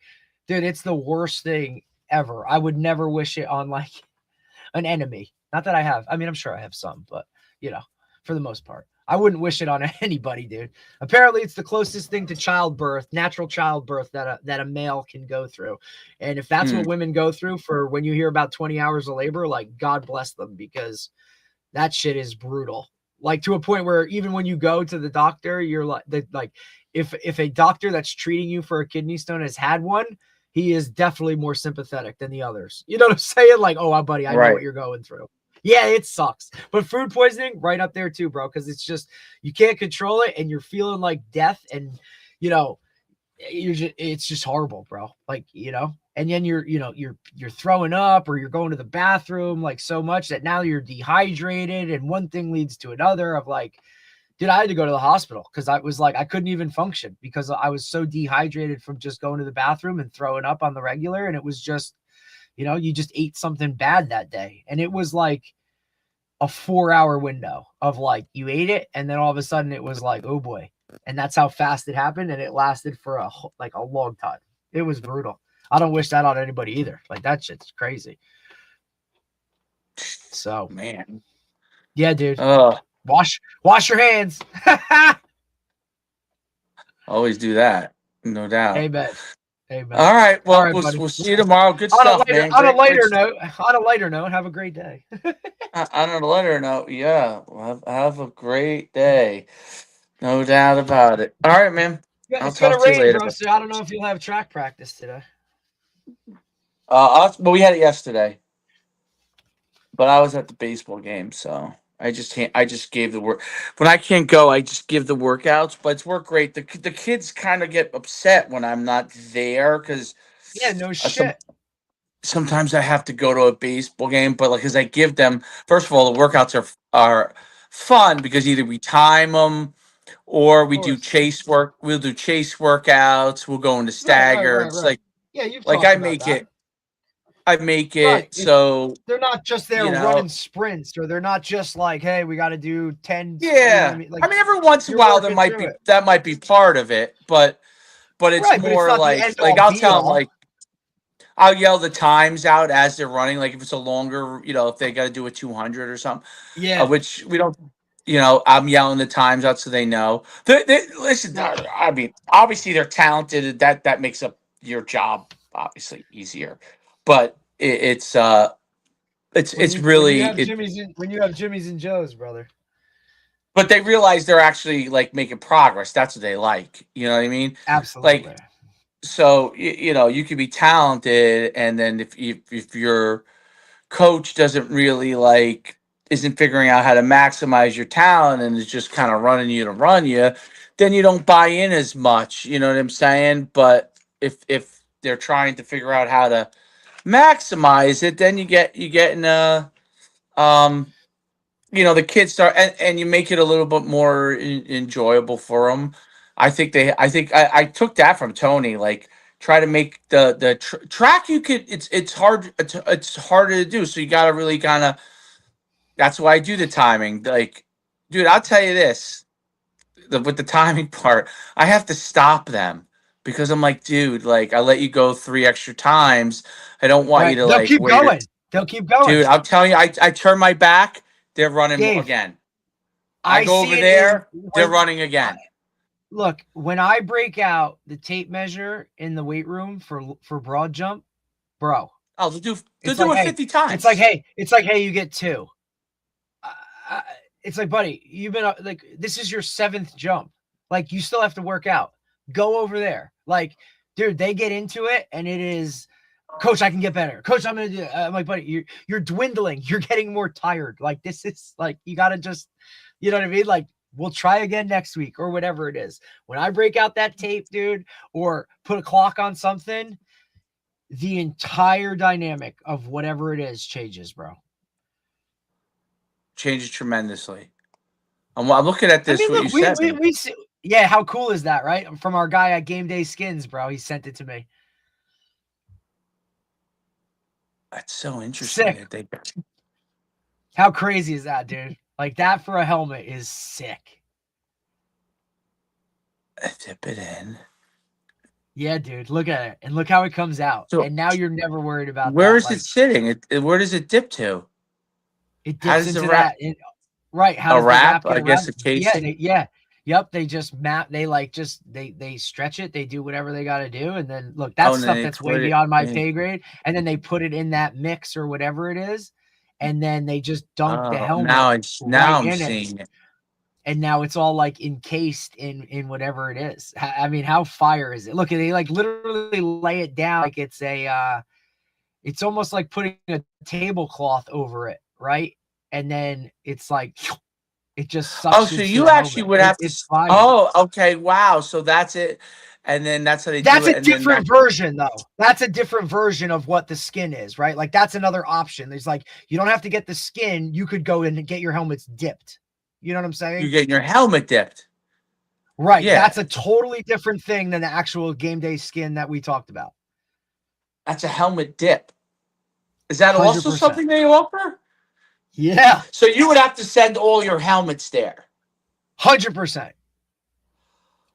dude, it's the worst thing ever. I would never wish it on like an enemy. Not that I have. I mean, I'm sure I have some, but for the most part, I wouldn't wish it on anybody, dude. Apparently, it's the closest thing to childbirth, natural childbirth that a male can go through. And if that's what women go through for when you hear about 20 hours of labor, like God bless them, because that shit is brutal. Like to a point where even when you go to the doctor, you're like if a doctor that's treating you for a kidney stone has had one, he is definitely more sympathetic than the others. You know what I'm saying? Like, oh, buddy, I know what you're going through. Yeah, it sucks. But food poisoning, right up there too, bro, because it's just you can't control it and you're feeling like death and it's just horrible, bro. Like, and then you're throwing up or you're going to the bathroom like so much that now you're dehydrated and one thing leads to another of like, dude, I had to go to the hospital because I was like, I couldn't even function because I was so dehydrated from just going to the bathroom and throwing up on the regular. And it was just, you just ate something bad that day. And it was like a 4-hour window of like, you ate it. And then all of a sudden it was like, oh boy. And that's how fast it happened. And it lasted for a long time. It was brutal. I don't wish that on anybody either. Like that shit's crazy. So, man. Yeah, dude. Wash your hands. Always do that. No doubt. Amen. All right. Well, All right, we'll see you tomorrow. Good stuff, man. On a lighter note, have a great day. On a lighter note, yeah. Have a great day. No doubt about it. All right, man. Yeah, I'll it's gonna talk to you rain, later. bro. So I don't know if you'll have track practice today. Well, we had it yesterday, but I was at the baseball game, so I just gave the work. When I can't go, I just give the workouts. But it's worked great. The kids kind of get upset when I'm not there because Yeah, no shit. sometimes I have to go to a baseball game, but because I give them, first of all, the workouts are fun because either we time them or we do chase work. We'll do chase workouts. We'll go into stagger. Right. It's like Yeah, you've like talked about that. I make it Right. so they're not just there running sprints, or they're not just like, hey, we got to do 10. Yeah, you know what I mean? Like, every once in a while there might be that might be part of it, but it's right, more but it's not like I'll tell them like I'll yell the times out as they're running. Like if it's a longer, if they got to do a 200 or something, which we don't. I'm yelling the times out so they know. Listen, I mean, obviously they're talented. That makes up your job obviously easier, but it's really when you have Jimmy's and Joe's, brother. But they realize they're actually like making progress. That's what they like. You know what I mean? Absolutely. Like, so you could be talented, and then if your coach doesn't really isn't figuring out how to maximize your talent and is just kind of running you to run you, then you don't buy in as much. You know what I'm saying? But if they're trying to figure out how to maximize it, then you get in a the kids start and you make it a little bit more enjoyable for them. I think I took that from Tony. Like try to make the track. You could it's hard. It's harder to do. So you got to really kind of. That's why I do the timing. Like, dude, I'll tell you this. With the timing part, I have to stop them because I'm like, dude, like I let you go 3 extra times. I don't want you to They'll keep going. They'll keep going. Dude, I'm telling you, I turn my back. They're running again. I go over there, they're running again. Look, when I break out the tape measure in the weight room for broad jump, bro. Oh, they'll do It's it like, hey, 50 times. it's like, hey, you get 2. It's like, buddy, you've been like, this is your 7th jump. Like, you still have to work out. Go over there. Like, dude, they get into it, and it is, coach, I can get better. Coach, I'm gonna do it. I'm like, buddy, you're dwindling. You're getting more tired. Like, this is like, you gotta just, you know what I mean? Like, we'll try again next week or whatever it is. When I break out that tape, dude, or put a clock on something, the entire dynamic of whatever it is changes, bro. Changes tremendously. I'm looking at this. I mean, what look, you said. we see, yeah, how cool is that, right? From our guy at Game Day Skins, bro. He sent it to me. That's so interesting. Sick. That they. How crazy is that, dude? Like, that for a helmet is sick. Dip it in. Yeah, dude. Look at it, and look how it comes out. So, and now you're never worried about where that. is it sitting? Where does it dip to? It How dips does into the wrap? that. Right. How A does the wrap? wrap get I guess around? a casing. Yeah. Yep. They just map. They like just they stretch it. They do whatever they got to do, and then look, that's And then stuff they that's put way it beyond my in. pay grade. And then they put it in that mix or whatever it is, and then they just dunk the Oh, helmet now right I'm in it. seeing it. And now it's all like encased in whatever it is. I mean, how fire is it? Look, they like literally lay it down like it's it's almost like putting a tablecloth over it, right? And then it's like it just sucks. Oh, so you actually would have to. It's fire. Oh, okay. Wow. So that's it. And then that's how they do it. That's a and different version, though. That's a different version of what the skin is, right? Like, that's another option. There's like, you don't have to get the skin. You could go in and get your helmets dipped. You know what I'm saying? You're getting your helmet dipped. Right. Yeah. That's a totally different thing than the actual game day skin that we talked about. That's a helmet dip. Is that 100%. also something they offer? Yeah. So you would have to send all your helmets there. 100%.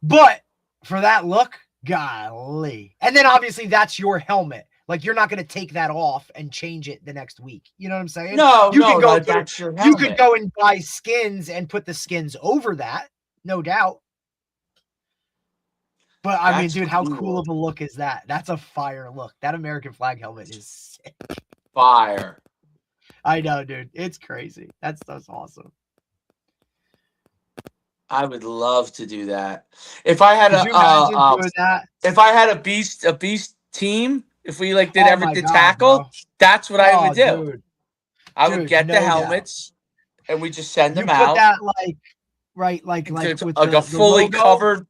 But for that look, golly. And then obviously that's your helmet. Like, you're not going to take that off and change it the next week. You know what I'm saying? No, That's your helmet. You could go and buy skins and put the skins over that, no doubt. But I mean, dude, how cool of a look is that? That's a fire look. That American flag helmet is sick. Fire. I know, dude. It's crazy. That's awesome. I would love to do that. If I had if I had a beast team, if we like did everything tackle, bro. That's what I would do. Dude. I would get the helmets and we just send them out. You put that like with a fully covered,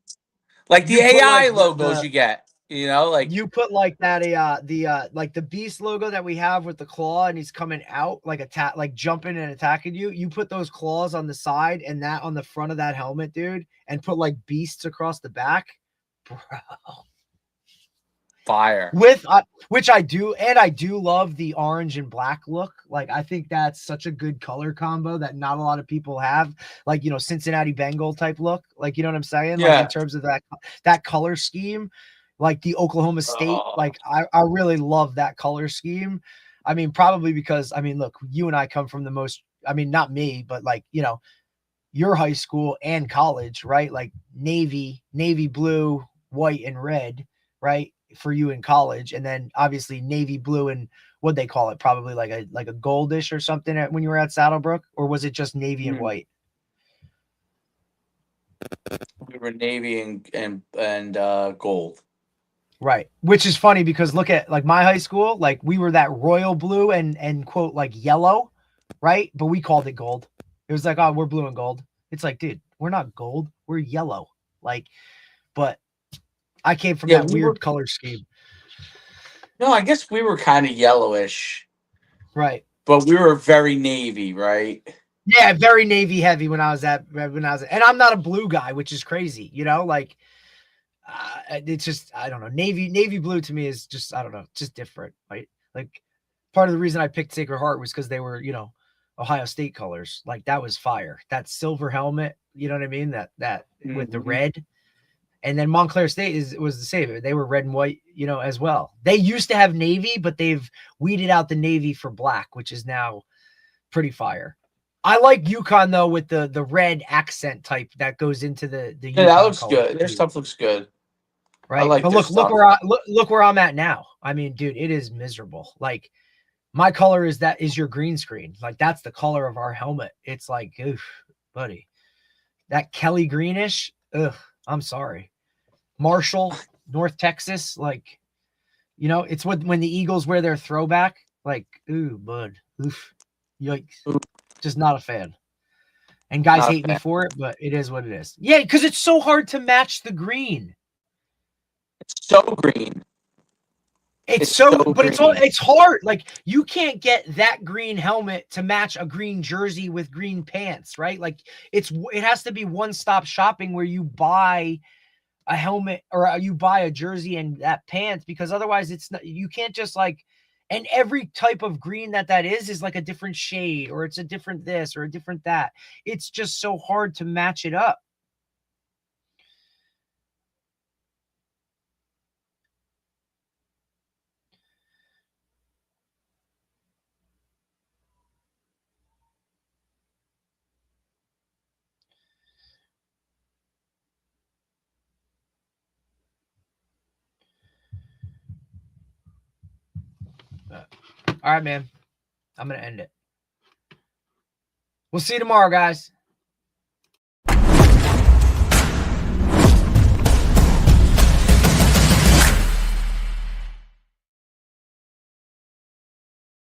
like the AI logos you get. You know, like you put like that like the beast logo that we have with the claw, and he's coming out like jumping and attacking you. You put those claws on the side and that on the front of that helmet, dude, and put like beasts across the back, bro. Fire. With which I do, and I do love the orange and black look. Like, I think that's such a good color combo that not a lot of people have. Like, you know, Cincinnati Bengal type look. Like, you know what I'm saying? Yeah. Like, in terms of that color scheme. Like the Oklahoma State, like I really love that color scheme. I mean, probably because, I mean, look, you and I come from the most, I mean, not me, but like, you know, your high school and college, right? Like navy blue, white, and red, right? For you in college. And then obviously navy blue and what they call it, probably like a goldish or something when you were at Saddlebrook, or was it just navy and white? We were navy and gold. Right. Which is funny because look at like my high school, like we were that royal blue and quote like yellow, right? But we called it gold. It was like, oh, we're blue and gold. It's like, dude, we're not gold. We're yellow. Like, but I came from that weird color scheme. No, I guess we were kind of yellowish. Right. But we were very navy, right? Yeah, very navy heavy when I was and I'm not a blue guy, which is crazy, you know, like it's just, I don't know. Navy blue to me is just, I don't know, just different, right? Like part of the reason I picked Sacred Heart was because they were, you know, Ohio State colors. Like that was fire. That silver helmet, you know what I mean? That with the red. And then Montclair State was the same. They were red and white, you know, as well. They used to have navy, but they've weeded out the navy for black, which is now pretty fire. I like Yukon though with the red accent type that goes into the Yeah, Yukon that looks color, good. Their stuff looks good. I right? like But their look stuff. where look where I'm at now. I mean, dude, it is miserable. Like my color is your green screen. Like that's the color of our helmet. It's like, oof, buddy, that Kelly greenish. Ugh, I'm sorry, Marshall, North Texas. Like, you know, it's when the Eagles wear their throwback. Like, ooh, bud, oof, yikes. Just not a fan. And guys Not a hate me fan. for it, but it is what it is. Yeah, because it's so hard to match the green. It's so green. It's It's so so, but green. it's hard. Like you can't get that green helmet to match a green jersey with green pants, right? Like it has to be one-stop shopping where you buy a helmet or you buy a jersey and that pants, because otherwise it's not, you can't just like, and every type of green that is like a different shade, or it's a different this or a different that. It's just so hard to match it up. All right, man. I'm going to end it. We'll see you tomorrow, guys.